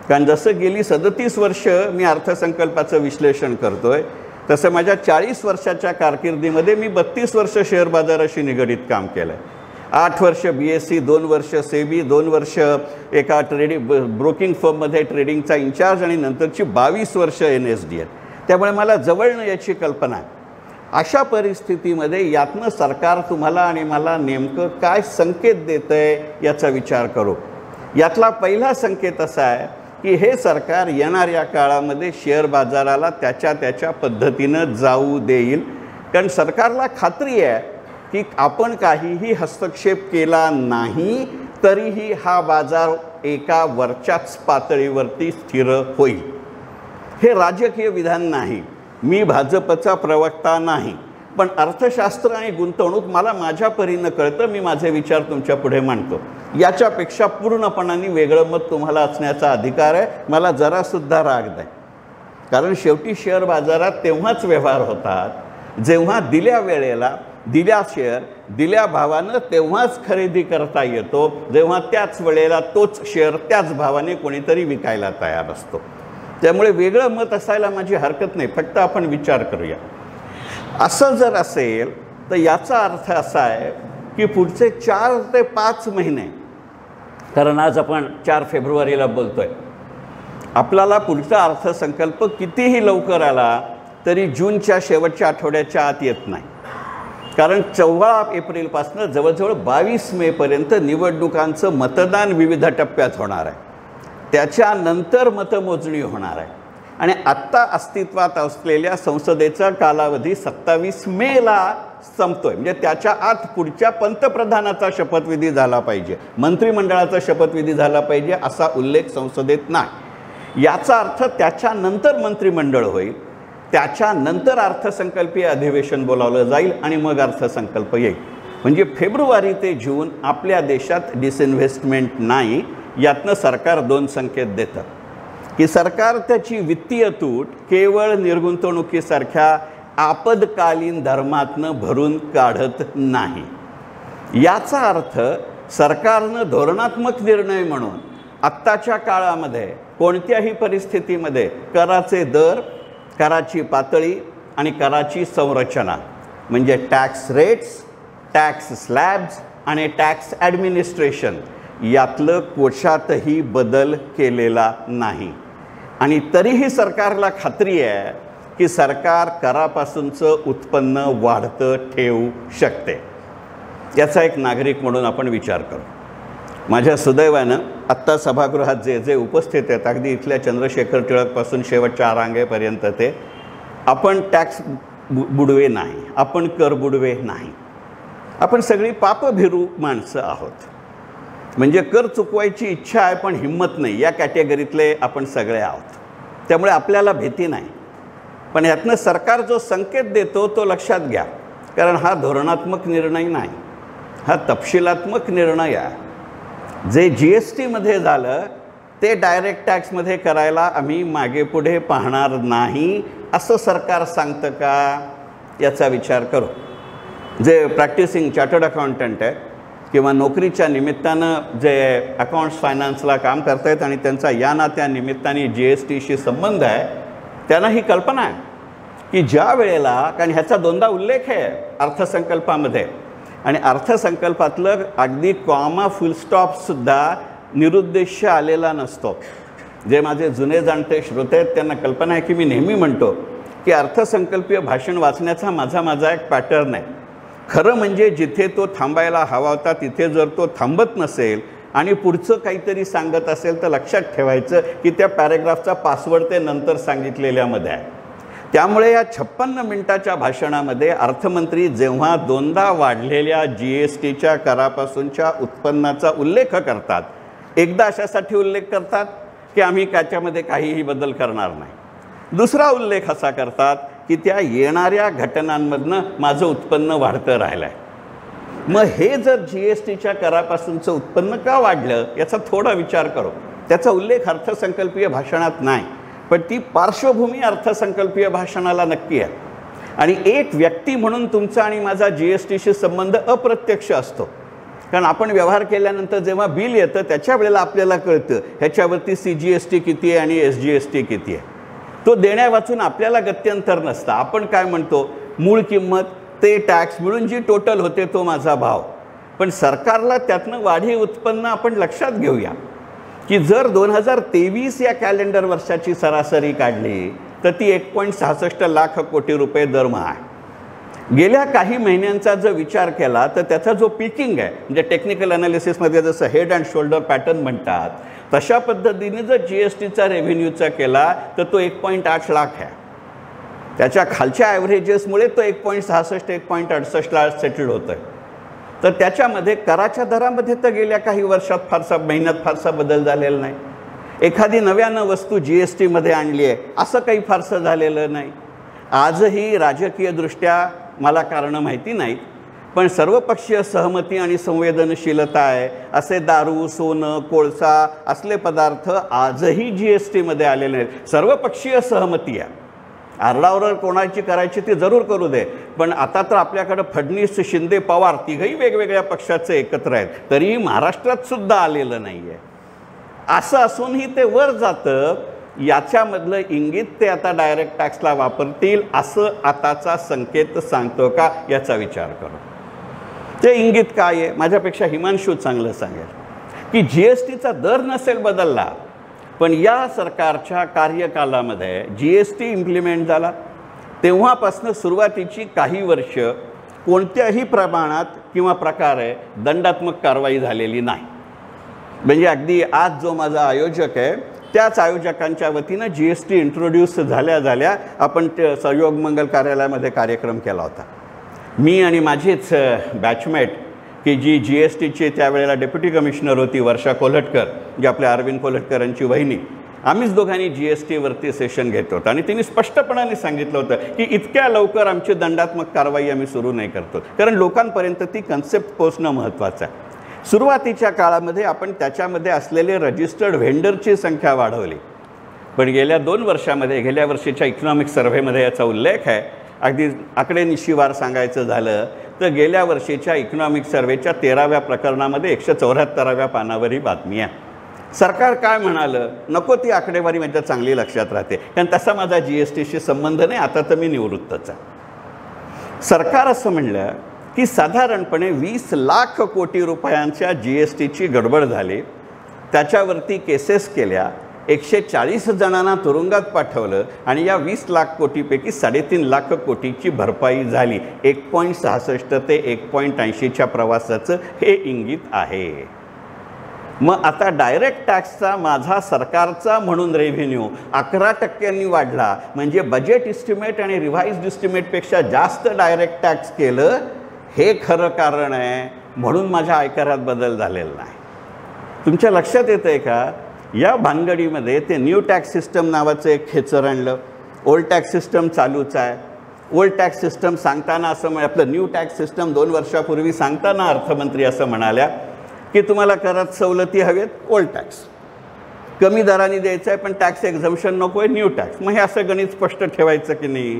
कारण जसं गेली 37 वर्ष मी अर्थसंकल्पाचं विश्लेषण करतोय, तसं माझ्या 40 वर्षाच्या कारकिर्दीमध्ये मी 32 वर्ष शेअर बाजाराशी निगडीत काम केलं आहे. 8 वर्ष BSE, 2 वर्ष SEBI, 2 वर्ष एका ब्रोकिंग फर्ममध्ये ट्रेडिंगचा इन्चार्ज आणि नंतरची 22 वर्ष NSDL. त्यामुळे मला जवळनं याची कल्पना आहे. अशा परिस्थितीमध्ये यातनं सरकार तुम्हाला आणि मला नेमकं काय संकेत देतं आहे याचा विचार करू. यातला पहिला संकेत असा आहे की हे सरकार येणाऱ्या काळामध्ये शेअर बाजाराला त्याच्या पद्धतीनं जाऊ देईल. कारण सरकारला खात्री आहे की आपण काहीही हस्तक्षेप केला नाही तरीही हा बाजार एका वरच्याच पातळीवरती स्थिर होईल. हे राजकीय विधान नाही, मी भाजपचा प्रवक्ता नाही, पण अर्थशास्त्र आणि गुंतवणूक मला माझ्या परीनं कळतं, मी माझे विचार तुमच्या पुढे मांडतो. याच्यापेक्षा पूर्णपणाने वेगळं मत तुम्हाला असण्याचा अधिकार आहे. मला जरासुद्धा राग नाही, कारण शेवटी शेअर बाजारात तेव्हाच व्यवहार होतात जेव्हा दिल्या वेळेला दिल्या शेअर दिल्या भावानं तेव्हाच खरेदी करता येतो, जेव्हा त्याच वेळेला तोच शेअर त्याच भावाने कोणीतरी विकायला तयार असतो. त्यामुळे वेगळं मत असायला माझी हरकत नाही, फक्त आपण विचार करूया. असं जर असेल तर याचा अर्थ असा आहे की पुढचे 4 ते 5 महिने, कारण आज आपण 4 फेब्रुवारीला बोलतोय, आपल्याला पुढचा अर्थसंकल्प कितीही लवकर आला तरी जूनच्या शेवटच्या आठवड्याच्या आत येत नाही. कारण 14 एप्रिलपासून जवळजवळ 22 मेपर्यंत निवडणुकांचं मतदान विविध टप्प्यात होणार आहे. त्याच्यानंतर मतमोजणी होणार आहे आणि आत्ता अस्तित्वात असलेल्या संसदेचा कालावधी 27 मेला संपतोय. म्हणजे त्याच्या आत पुढच्या पंतप्रधानाचा शपथविधी झाला पाहिजे, मंत्रिमंडळाचा शपथविधी झाला पाहिजे असा उल्लेख संसदेत नाही. याचा अर्थ त्याच्यानंतर मंत्रिमंडळ होईल, त्याच्यानंतर अर्थसंकल्पीय अधिवेशन बोलावलं जाईल आणि मग अर्थसंकल्प येईल. म्हणजे फेब्रुवारी ते जून आपल्या देशात डिसइन्व्हेस्टमेंट नाही. यातनं सरकार 2 संकेत देतं की सरकार त्याची वित्तीय तूट केवळ निर्गुंतवणुकीसारख्या आपदकालीन धर्मातनं भरून काढत नाही. याचा अर्थ सरकारनं धोरणात्मक निर्णय म्हणून आत्ताच्या काळामध्ये कोणत्याही परिस्थितीमध्ये कराचे दर, कराची पातळी आणि कराची संरचना म्हणजे टॅक्स रेट्स, टॅक्स स्लॅब्स आणि टॅक्स ॲडमिनिस्ट्रेशन यातलं कोशातही बदल केलेला नाही. आणि तरीही सरकारला खात्री आहे की सरकार करापासूनचं उत्पन्न वाढतं ठेवू शकते. याचा एक नागरिक म्हणून आपण विचार करू. माझ्या सुदैवानं आत्ता सभागृहात जे उपस्थित आहेत, अगदी इथल्या चंद्रशेखर टिळकपासून शेवटच्या रांगेपर्यंत, ते आपण टॅक्स बुडवे नाही, आपण कर बुडवे नाही, आपण सगळी पापभिरू माणसं आहोत. म्हणजे कर चुकवायची इच्छा आहे पण हिंमत नाही, या कॅटेगरीतले आपण सगळे आहोत. त्यामुळे आपल्याला भीती नाही. पण यातनं सरकार जो संकेत देतो तो लक्षात घ्या, कारण हा धोरणात्मक निर्णय नाही, हा तपशिलात्मक निर्णय आहे. जे GSTमध्ये झालं ते डायरेक्ट टॅक्समध्ये करायला आम्ही मागे पुढे पाहणार नाही असं सरकार सांगतं का? याचा विचार करू. जे प्रॅक्टिसिंग चार्टर्ड अकाउंटंट आहे किंवा नोकरीच्या निमित्तानं जे अकाउंट्स फायनान्सला काम करतायत आणि त्यांचा या ना त्या निमित्ताने GSTशी संबंध आहे, त्यांना ही कल्पना आहे की ज्या वेळेला, कारण ह्याचा दोनदा उल्लेख आहे अर्थसंकल्पामध्ये, आणि अर्थसंकल्पातलं अगदी कॉमा फुलस्टॉपसुद्धा निरुद्देश्य आलेला नसतो. जे माझे जुने जाणते श्रोते आहेत त्यांना कल्पना आहे की मी नेहमी म्हणतो की अर्थसंकल्पीय भाषण वाचण्याचा माझा एक पॅटर्न आहे. खरं म्हणजे जिथे तो थांबायला हवा होता तिथे जर तो थांबत नसेल आणि पुढचं काहीतरी सांगत असेल तर लक्षात ठेवायचं की त्या पॅरेग्राफचा पासवर्ड ते नंतर सांगितलेल्यामध्ये आहे. त्यामुळे या 56 मिनिटाच्या भाषणामध्ये अर्थमंत्री जेव्हा दोनदा वाढलेल्या GSTच्या करापासूनच्या उत्पन्नाचा उल्लेख करतात, एकदा अशासाठी उल्लेख करतात की आम्ही त्याच्यामध्ये काहीही बदल करणार नाही. दुसरा उल्लेख असा करतात की त्या येणाऱ्या घटनांमधनं माझं उत्पन्न वाढतं राहिलं आहे. मग हे जर GSTच्या करापासूनचं उत्पन्न का वाढलं याचा थोडा विचार करू. त्याचा उल्लेख अर्थसंकल्पीय भाषणात नाही, पण ती पार्श्वभूमी अर्थसंकल्पीय भाषणाला नक्की आहे. आणि एक व्यक्ती म्हणून तुमचा आणि माझा GSTशी संबंध अप्रत्यक्ष असतो, कारण आपण व्यवहार केल्यानंतर जेव्हा बिल येतं त्याच्या वेळेला आपल्याला कळतं ह्याच्यावरती CGST किती आहे आणि SGST किती आहे. तो देण्या वाचून आपल्याला गत्यंतर नसतं. आपण काय म्हणतो, मूळ किंमत ते टॅक्स मिळून जी टोटल होते तो माझा भाव. पण सरकारला त्यातनं वाढीव उत्पन्न आपण लक्षात घेऊया की जर 2023 या कॅलेंडर वर्षाची सरासरी काढली तर ती 1.66 लाख कोटी रुपये दरमहा आहे. गेल्या काही महिन्यांचा जर विचार केला तर त्याचा जो पीकिंग आहे, म्हणजे टेक्निकल ॲनालिसिसमध्ये जसं हेड अँड शोल्डर पॅटर्न म्हणतात, तशा पद्धतीने जर GSTचा रेव्हेन्यूचा केला तर तो 1.8 लाख आहे. त्याच्या खालच्या ॲव्हरेजेसमुळे तो 1.66 1.68ला सेटल होतं आहे. तर त्याच्यामध्ये कराच्या दरामध्ये तर गेल्या काही वर्षात महिन्यात फारसा बदल झालेला नाही. एखादी नव्यानं वस्तू GSTमध्ये आणली आहे असं काही फारसं झालेलं नाही. आजही राजकीयदृष्ट्या मला कारणं माहिती नाहीत, पण सर्वपक्षीय सहमती आणि संवेदनशीलता आहे असे दारू, सोनं, कोळसा असले पदार्थ आजही GSTमध्ये आलेले नाहीत. सर्वपक्षीय सहमती आहे. आरडाओरड कोणाची करायची ती जरूर करू दे, पण आता तर आपल्याकडं फडणवीस, शिंदे, पवार तिघही वेगवेगळ्या पक्षाचे एकत्र आहेत, तरीही महाराष्ट्रात सुद्धा आलेलं नाही आहे. असं असूनही ते वर जातं. याच्यामधलं इंगित ते आता डायरेक्ट टॅक्सला वापरतील असं आताचा संकेत सांगतो का याचा विचार करू. ते इंगित काय आहे, माझ्यापेक्षा हिमांशू चांगलं सांगेल की GSTचा दर नसेल बदलला, पण या सरकारच्या कार्यकालामध्ये GST इम्प्लिमेंट झाला तेव्हापासून सुरुवातीची काही वर्ष कोणत्याही प्रमाणात किंवा प्रकारे दंडात्मक कारवाई झालेली नाही. म्हणजे अगदी आज जो माझा आयोजक आहे त्याच आयोजकांच्या वतीनं GST इंट्रोड्यूस झाल्या आपण सहयोग मंगल कार्यालयामध्ये कार्यक्रम केला होता. मी आणि माझीच बॅचमेट की जी GSTची त्यावेळेला डेप्युटी कमिशनर होती, वर्षा कोल्हटकर, जी आपल्या अरविंद कोल्हटकरांची वहिनी, आम्हीच दोघांनी GSTवरती सेशन घेत होतो. आणि तिने स्पष्टपणाने सांगितलं होतं की इतक्या लवकर आमची दंडात्मक कारवाई आम्ही सुरू नाही करतो, कारण लोकांपर्यंत ती कन्सेप्ट पोहोचणं महत्त्वाचं आहे. सुरुवातीच्या काळामध्ये आपण त्याच्यामध्ये असलेले रजिस्टर्ड व्हेंडरची संख्या वाढवली, पण गेल्या 2 वर्षामध्ये, गेल्या वर्षीच्या इकॉनॉमिक सर्व्हेमध्ये याचा उल्लेख आहे. अगदी आकडेनिशीवार सांगायचं झालं तर गेल्या वर्षीच्या इकॉनॉमिक सर्व्हेच्या 13व्या प्रकरणामध्ये 174व्या पानावर ही बातमी आहे. सरकार काय म्हणालं, नको ती आकडेवारी म्हणजे चांगली लक्षात राहते, कारण तसा माझा GSTशी संबंध नाही, आता तर मी निवृत्तच आहे. सरकार असं म्हणलं की साधारणपणे 20 लाख कोटी रुपयांच्या GSTची गडबड झाली, त्याच्यावरती केसेस केल्या, 140 जणांना तुरुंगात पाठवलं आणि या 20 लाख कोटीपैकी 3.5 लाख कोटीची भरपाई झाली. 1.66 ते 1.80च्या प्रवासाचं हे इंगित आहे. मग आता डायरेक्ट टॅक्सचा माझा सरकारचा म्हणून रेव्हेन्यू 11% वाढला, म्हणजे बजेट इस्टिमेट आणि रिव्हाइज्ड इस्टिमेटपेक्षा जास्त डायरेक्ट टॅक्स केलं, हे खरं कारण आहे. म्हणून माझ्या आयकरात बदल झालेला नाही. तुमच्या लक्षात येतं आहे का, या भानगडीमध्ये ते न्यू टॅक्स सिस्टम नावाचं एक खेचर आणलं. ओल्ड टॅक्स सिस्टम चालूच आहे. ओल्ड टॅक्स सिस्टम सांगताना असं आपलं न्यू टॅक्स सिस्टम 2 वर्षापूर्वी सांगताना अर्थमंत्री असं म्हणाल्या की तुम्हाला करात सवलती हवेत, ओल्ड टॅक्स कमी दराने द्यायचं आहे, पण टॅक्स एक्झम्पशन नको आहे, न्यू टॅक्स. मग हे असं गणित स्पष्ट ठेवायचं की नाही.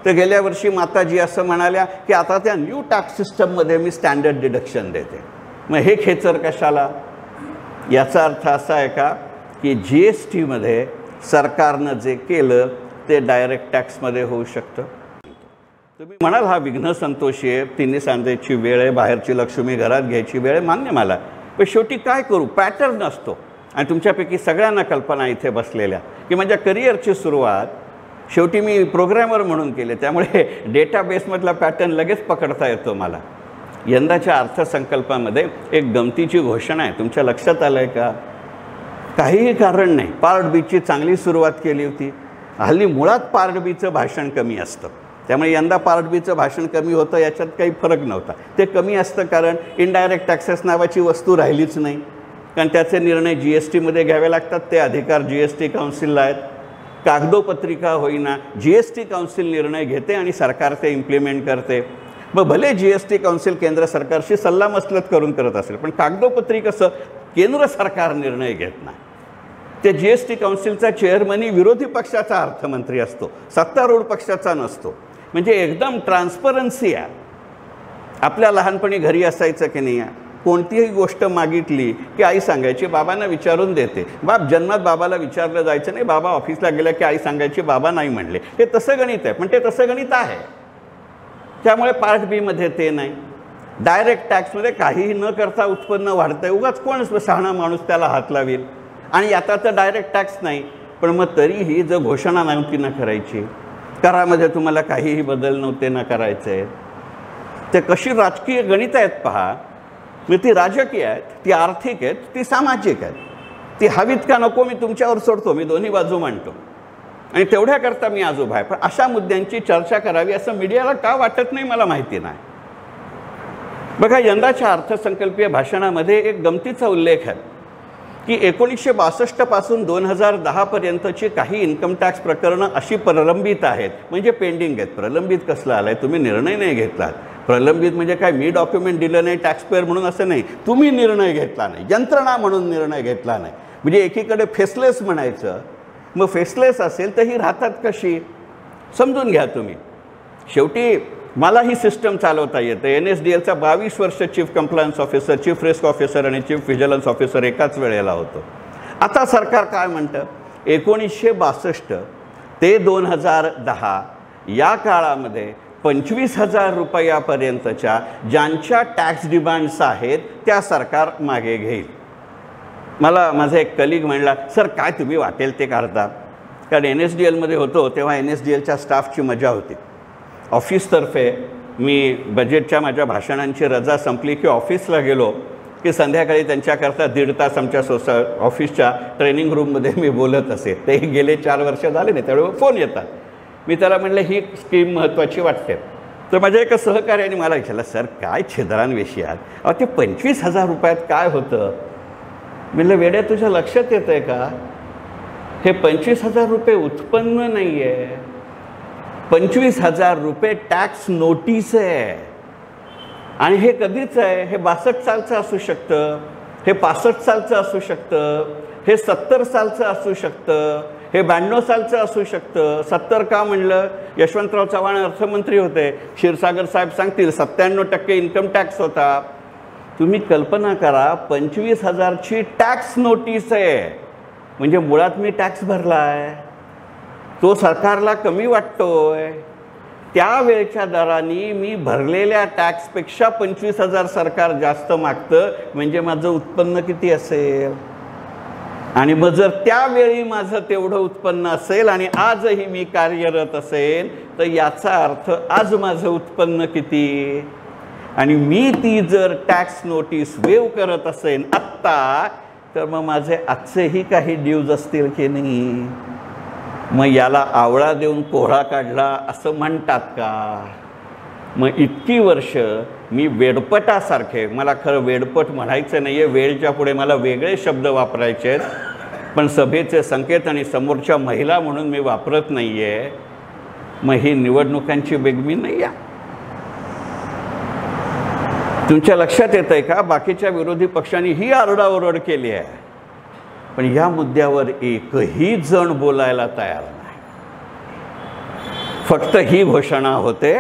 तर गेल्या वर्षी माताजी असं म्हणाल्या की आता त्या न्यू टॅक्स सिस्टममध्ये मी स्टँडर्ड डिडक्शन देते. मग हे खेचर कशाला? याचा अर्थ असा आहे का की GSTमध्ये सरकारनं जे केलं ते डायरेक्ट टॅक्समध्ये होऊ शकतं. तुम्ही म्हणाल हा विघ्न संतोषी आहे, तिन्ही सांजेची वेळ आहे, बाहेरची लक्ष्मी घरात घ्यायची वेळ आहे, मान्य मला. पण शेवटी काय करू, पॅटर्न असतो. आणि तुमच्यापैकी सगळ्यांना कल्पना इथे बसलेल्या की माझ्या करिअरची सुरुवात शेवटी मी प्रोग्रॅमर म्हणून केले, त्यामुळे डेटाबेसमधला पॅटर्न लगेच पकडता येतो मला. यंदाच्या अर्थसंकल्पामध्ये एक गमतीची घोषणा आहे, तुमच्या लक्षात आलं आहे का? काहीही कारण नाही, पार्ट बीची चांगली सुरुवात केली होती. हल्ली मुळात पार्ट बीचं भाषण कमी असतं, त्यामुळे यंदा पार्ट बीचं भाषण कमी होतं याच्यात काही फरक नव्हता. ते कमी असतं कारण इनडायरेक्ट टॅक्सेस नावाची वस्तू राहिलीच नाही, कारण त्याचे निर्णय GSTमध्ये घ्यावे लागतात. ते अधिकार GST काउन्सिलला आहेत. कागदोपत्रिका होईना GST काउन्सिल निर्णय घेते आणि सरकार ते इम्प्लिमेंट करते. मग भले GST काउन्सिल केंद्र सरकारशी सल्लामसलत करून करत असेल, पण कागदोपत्री कसं केंद्र सरकार निर्णय घेत नाही. ते GST काउन्सिलचा चेअरमनी विरोधी पक्षाचा अर्थमंत्री असतो, सत्तारूढ पक्षाचा नसतो. म्हणजे एकदम ट्रान्सपरन्सी आहे. आपल्या लहानपणी घरी असायचं की नाही, कोणतीही गोष्ट मागितली की आई सांगायची बाबांना विचारून देते. बाप जन्मात बाबाला विचारलं जायचं नाही, बाबा ऑफिसला गेल्या की आई सांगायची बाबा नाही म्हणले. हे तसं गणित आहे, पण ते तसं गणित आहे. त्यामुळे पार्ट बीमध्ये ते नाही. डायरेक्ट टॅक्समध्ये काहीही न करता उत्पन्न वाढतं आहे, उगाच कोण शहाणा माणूस त्याला हात लावेल. आणि आता तर डायरेक्ट टॅक्स नाही, पण मग तरीही जर घोषणा नव्हती ना करायची, करामध्ये तुम्हाला काहीही बदल नव्हते ना करायचे, ते कशी राजकीय गणित आहेत पहा. मग ती राजकीय आहेत, ती आर्थिक आहेत, ती सामाजिक आहेत. ती हवीत का नको मी तुमच्यावर सोडतो, मी दोन्ही बाजू मांडतो आणि तेवढ्याकरता मी आज उभा आहे. पण अशा मुद्द्यांची चर्चा करावी असं मीडियाला का वाटत नाही मला माहिती नाही. बघा, यंदाच्या अर्थसंकल्पीय भाषणामध्ये एक गमतीचा उल्लेख आहे की 1962 पासून 2010 पर्यंतची काही इन्कम टॅक्स प्रकरणं अशी प्रलंबित आहेत, म्हणजे पेंडिंग आहेत. प्रलंबित कसलं आलं आहे, तुम्ही निर्णय नाही घेतलात. प्रलंबित म्हणजे काय, मी डॉक्युमेंट दिलं नाही टॅक्स पेअर म्हणून असं नाही, तुम्ही निर्णय घेतला नाही, यंत्रणा म्हणून निर्णय घेतला नाही. म्हणजे एकीकडे फेसलेस म्हणायचं, मग फेसलेस असेल तर ही राहतात कशी समजून घ्या तुम्ही. शेवटी मला ही सिस्टम चालवता येते. NSDLचा 22 वर्ष chief compliance officer, chief risk officer आणि चीफ व्हिजिलन्स ऑफिसर एकाच वेळेला होतो. आता सरकार काय म्हणतं, 1962 ते 2010 या काळामध्ये 25,000 रुपयापर्यंतच्या ज्यांच्या टॅक्स डिमांड्स आहेत त्या सरकार मागे घेईल. मला माझा एक कलिग म्हणला, सर काय तुम्ही वाटेल ते काढता. कारण NSDLमध्ये होतो तेव्हा NSDLच्या स्टाफची मजा होती. ऑफिसतर्फे मी बजेटच्या माझ्या भाषणांची रजा संपली की ऑफिसला गेलो की संध्याकाळी त्यांच्याकरता 1.5 तास आमच्या ऑफिसच्या ट्रेनिंग रूममध्ये मी बोलत असे. ते गेले 4 वर्ष झाले नाही, त्यावेळेस फोन येतात. मी त्याला म्हटलं ही स्कीम महत्त्वाची वाटते. तर माझ्या एका सहकार्याने मला विचारलं, सर काय छिद्रांविषयी आहात, अहो ते 25,000 रुपयात काय होतं. म्हटलं वेड्या तुझ्या लक्षात येतं आहे का, हे 25,000 रुपये उत्पन्न नाही आहे, 25,000 रुपये टॅक्स नोटीस आहे. आणि हे कधीच आहे, हे 62 सालचं असू शकतं, हे 65 सालचं असू शकतं, हे 70 सालचं असू शकतं, हे 92 सालचं असू शकतं. 70 का म्हणलं, यशवंतराव चव्हाण अर्थमंत्री होते, क्षीरसागर साहेब सांगतील 97% इन्कम टॅक्स होता. तुम्ही कल्पना करा, 25,000ची टॅक्स नोटीस आहे, म्हणजे मुळात मी टॅक्स भरला आहे, तो सरकारला कमी वाटतोय. त्यावेळच्या दराने मी भरलेल्या टॅक्सपेक्षा 25,000 सरकार जास्त मागतं, म्हणजे माझं उत्पन्न किती असेल. आणि मग जर त्यावेळी माझं तेवढं उत्पन्न असेल आणि आजही मी कार्यरत असेल तर याचा अर्थ आज माझं उत्पन्न किती. आणि मी ती जर टॅक्स नोटीस वेव करत असेल आत्ता, तर मग माझे आजचेही काही ड्यूज असतील की नाही. मग याला आवळा देऊन कोहळा काढला असं म्हणतात का. मग इतकी वर्ष मी वेडपटासारखे, मला खरं वेडपट म्हणायचं नाही आहे, वेळच्या पुढे मला वेगळे शब्द वापरायचे आहेत, पण सभेचे संकेत आणि समोरच्या महिला म्हणून मी वापरत नाही आहे. मग ही निवडणुकांची बेगमी नाही आहे. तुमच्या लक्षात येतं आहे का, बाकीच्या विरोधी पक्षांनी ही आरडाओरड केली आहे, पण या मुद्द्यावर एकही जण बोलायला तयार नाही. फक्त ही घोषणा होते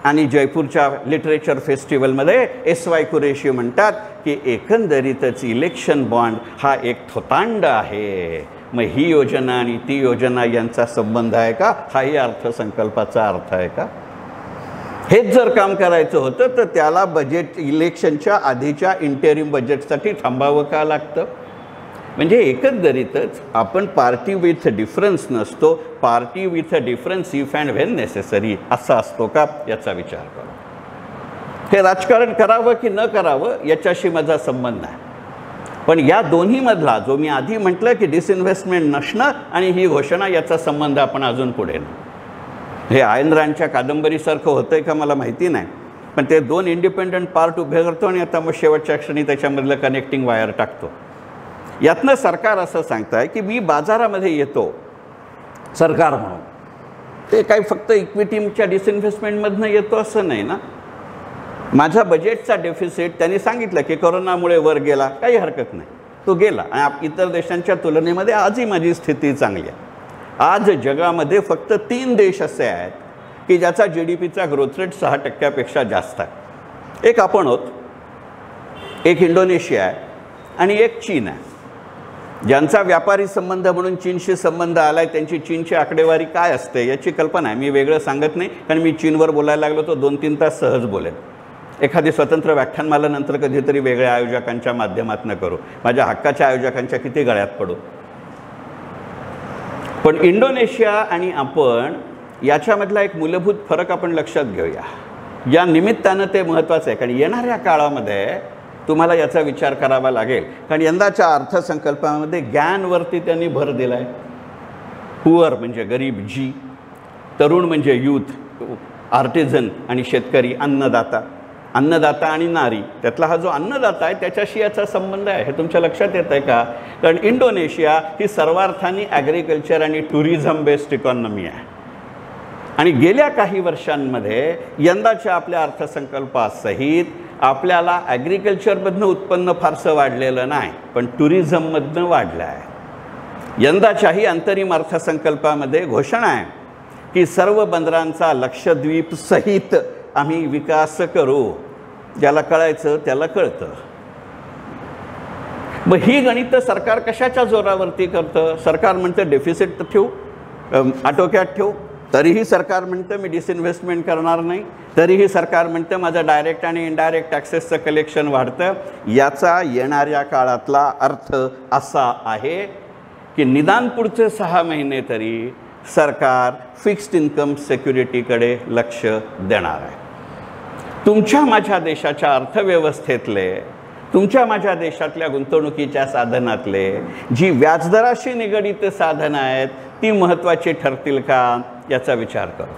आणि जयपूरच्या लिटरेचर फेस्टिवलमध्ये SY कुरेशी म्हणतात की एकंदरीतच इलेक्शन बॉन्ड हा एक थोतांड आहे. मग ही योजना आणि ती योजना यांचा संबंध आहे का? हाही अर्थसंकल्पाचा अर्थ आहे का? हेच जर काम करायचं होतं तर त्याला बजेट इलेक्शनच्या आधीच्या इंटेरिम बजेटसाठी थांबावं का लागतं? म्हणजे एकंदरीतच आपण पार्टी विथ डिफरन्स नसतो, party with a difference if and when necessary असा असतो का याचा विचार करा. हे राजकारण करावं की न करावं याच्याशी माझा संबंध नाही, पण या दोन्हीमधला जो मी आधी म्हटलं की डिसइन्व्हेस्टमेंट नसणं आणि ही घोषणा याचा संबंध आपण अजून पुढे नाही. हे आयन रांडच्या कादंबरीसारखं होतं आहे का मला माहिती नाही, पण ते दोन इंडिपेंडंट पार्ट उभे करतो आणि आता मग शेवटच्या क्षणी त्याच्यामधलं कनेक्टिंग वायर टाकतो. यातनं सरकार असं सांगतं आहे की मी बाजारामध्ये येतो सरकार म्हणून, ते काही फक्त इक्विटीच्या डिसइन्व्हेस्टमेंटमधनं येतो असं नाही ना. माझा बजेटचा डेफिसिट त्यांनी सांगितलं की कोरोनामुळे वर गेला, काही हरकत नाही, तो गेला आणि इतर देशांच्या तुलनेमध्ये आजही माझी स्थिती चांगली आहे. आज जगामध्ये फक्त 3 देश असे आहेत की ज्याचा GDPचा ग्रोथ रेट 6% जास्त आहे. एक आपण आहोत, एक इंडोनेशिया आहे आणि एक चीन आहे. ज्यांचा व्यापारी संबंध म्हणून चीनशी संबंध आला आहे त्यांची चीनची आकडेवारी काय असते याची कल्पना आहे. मी वेगळं सांगत नाही, कारण मी चीनवर बोलायला लागलो तो 2-3 तास सहज बोलेन. एखादी स्वतंत्र व्याख्यानमाला नंतर कधीतरी वेगळ्या आयोजकांच्या माध्यमातून करू, माझ्या हक्काच्या आयोजकांच्या किती गळ्यात पडू. पण इंडोनेशिया आणि आपण याच्यामधला एक मूलभूत फरक आपण लक्षात घेऊया. या निमित्तानं ते महत्त्वाचं आहे, कारण येणाऱ्या काळामध्ये तुम्हाला याचा विचार करावा लागेल. कारण यंदाच्या अर्थसंकल्पामध्ये ज्ञानवरती त्यांनी भर दिला आहे. पुअर म्हणजे गरीब, जी तरुण म्हणजे यूथ, आर्टिझन आणि शेतकरी, अन्नदाता, अन्नदाता आणि नारी, त्यातला हा जो अन्नदाता आहे त्याच्याशी याचा संबंध आहे. हे तुमच्या लक्षात येत आहे का? कारण इंडोनेशिया ही सर्वार्थाने ॲग्रिकल्चर आणि टुरिझम बेस्ड इकॉनॉमी आहे आणि गेल्या काही वर्षांमध्ये यंदाच्या आपल्या अर्थसंकल्पासहित आपल्याला ॲग्रिकल्चरमधनं उत्पन्न फारसं वाढलेलं नाही, पण टुरिझममधनं वाढलं आहे. यंदाच्याही अंतरिम अर्थसंकल्पामध्ये घोषणा आहे की सर्व बंदरांचा लक्षद्वीप सहित आम्ही विकास करू. ज्याला कळायचं त्याला कळतं. मग ही गणितं सरकार कशाच्या जोरावरती करतं? सरकार म्हणतं डेफिसिट तर ठेवू, आटोक्यात ठेवू, तरीही सरकार म्हणतं मी डिसइन्व्हेस्टमेंट करणार नाही, तरीही सरकार म्हणतं माझं डायरेक्ट आणि इनडायरेक्ट टॅक्सेसचं कलेक्शन वाढतं. याचा येणाऱ्या काळातला अर्थ असा आहे की निदान पुढचे 6 महिने तरी सरकार फिक्स्ड इन्कम सिक्युरिटीकडे लक्ष देणार आहे. तुमच्या माझ्या देशाच्या अर्थव्यवस्थेतले, तुमच्या माझ्या देशातल्या गुंतवणुकीच्या साधनातले जी व्याजदराशी निगडित साधनं आहेत ती महत्त्वाची ठरतील का याचा विचार करू.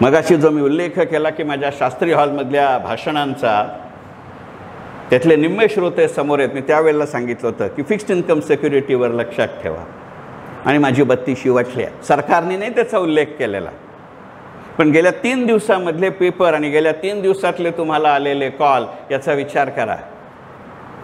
मगाशी जो मी उल्लेख केला की माझ्या शास्त्री हॉलमधल्या भाषणांचा, त्यातले निम्मे श्रोते समोर आहेत. मी त्यावेळेला सांगितलं होतं की फिक्स्ड इन्कम सिक्युरिटीवर लक्षात ठेवा आणि माझी बत्ती शिवटली आहे. सरकारने नाही त्याचा उल्लेख केलेला, पण गेल्या 3 दिवसामधले पेपर आणि गेल्या 3 दिवसातले तुम्हाला आलेले कॉल याचा विचार करा.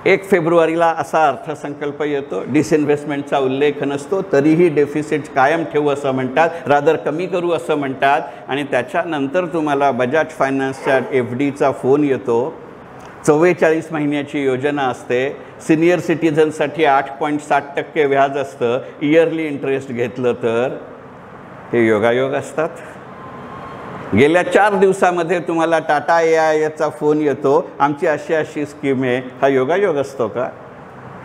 1 फेब्रुवारीला असा अर्थसंकल्प येतो, डिसइन्व्हेस्टमेंटचा उल्लेख नसतो, तरीही डेफिसिट कायम ठेवू असं म्हणतात, रादर कमी करू असं म्हणतात. आणि त्याच्यानंतर तुम्हाला बजाज फायनान्सच्या FDचा फोन येतो. 44 महिन्याची योजना असते, सिनियर सिटीजनसाठी 8.7% व्याज असतं, इयरली इंटरेस्ट घेतलं तर. हे योगायोग असतात. गेल्या 4 दिवसामध्ये तुम्हाला टाटा AIAचा फोन येतो, आमची अशी स्कीम आहे. हा योगायोग असतो का?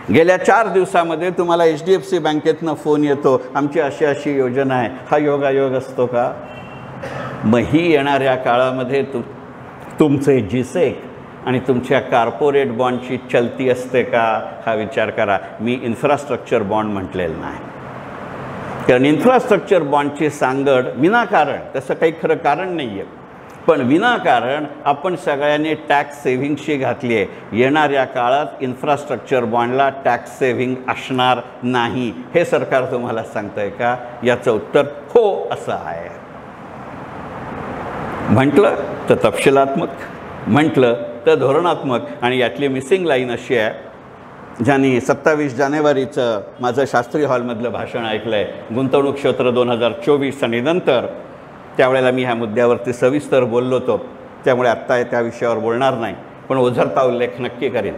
गेल्या 4 दिवसामध्ये तुम्हाला HDFC बँकेतनं फोन येतो, आमची अशी योजना आहे. हा योगायोग असतो का? मग ही येणाऱ्या काळामध्ये तुमचे GSEC आणि तुमच्या कॉर्पोरेट बॉन्डची चलती असते का हा विचार करा. मी इन्फ्रास्ट्रक्चर बॉन्ड म्हटलेलं नाही, कारण इन्फ्रास्ट्रक्चर बॉन्डची सांगड विनाकारण, तसं काही खरं कारण नाही आहे, पण विनाकारण आपण सगळ्यांनी टॅक्स सेव्हिंगशी घातली आहे. येणाऱ्या काळात इन्फ्रास्ट्रक्चर बॉन्डला टॅक्स सेव्हिंग असणार नाही. हे सरकार तुम्हाला सांगतं आहे का? याचं उत्तर हो असं आहे. म्हटलं तर तपशिलात्मक, म्हटलं तर धोरणात्मक. आणि यातली मिसिंग लाईन अशी आहे ज्यांनी 27 जानेवारीचं माझं शास्त्री हॉलमधलं भाषण ऐकलं आहे गुंतवणूक क्षेत्र 2024 आणि नंतर, त्यावेळेला मी ह्या मुद्द्यावरती सविस्तर बोललो होतो, त्यामुळे आत्ता त्या विषयावर बोलणार नाही, पण ओझरता उल्लेख नक्की करेन.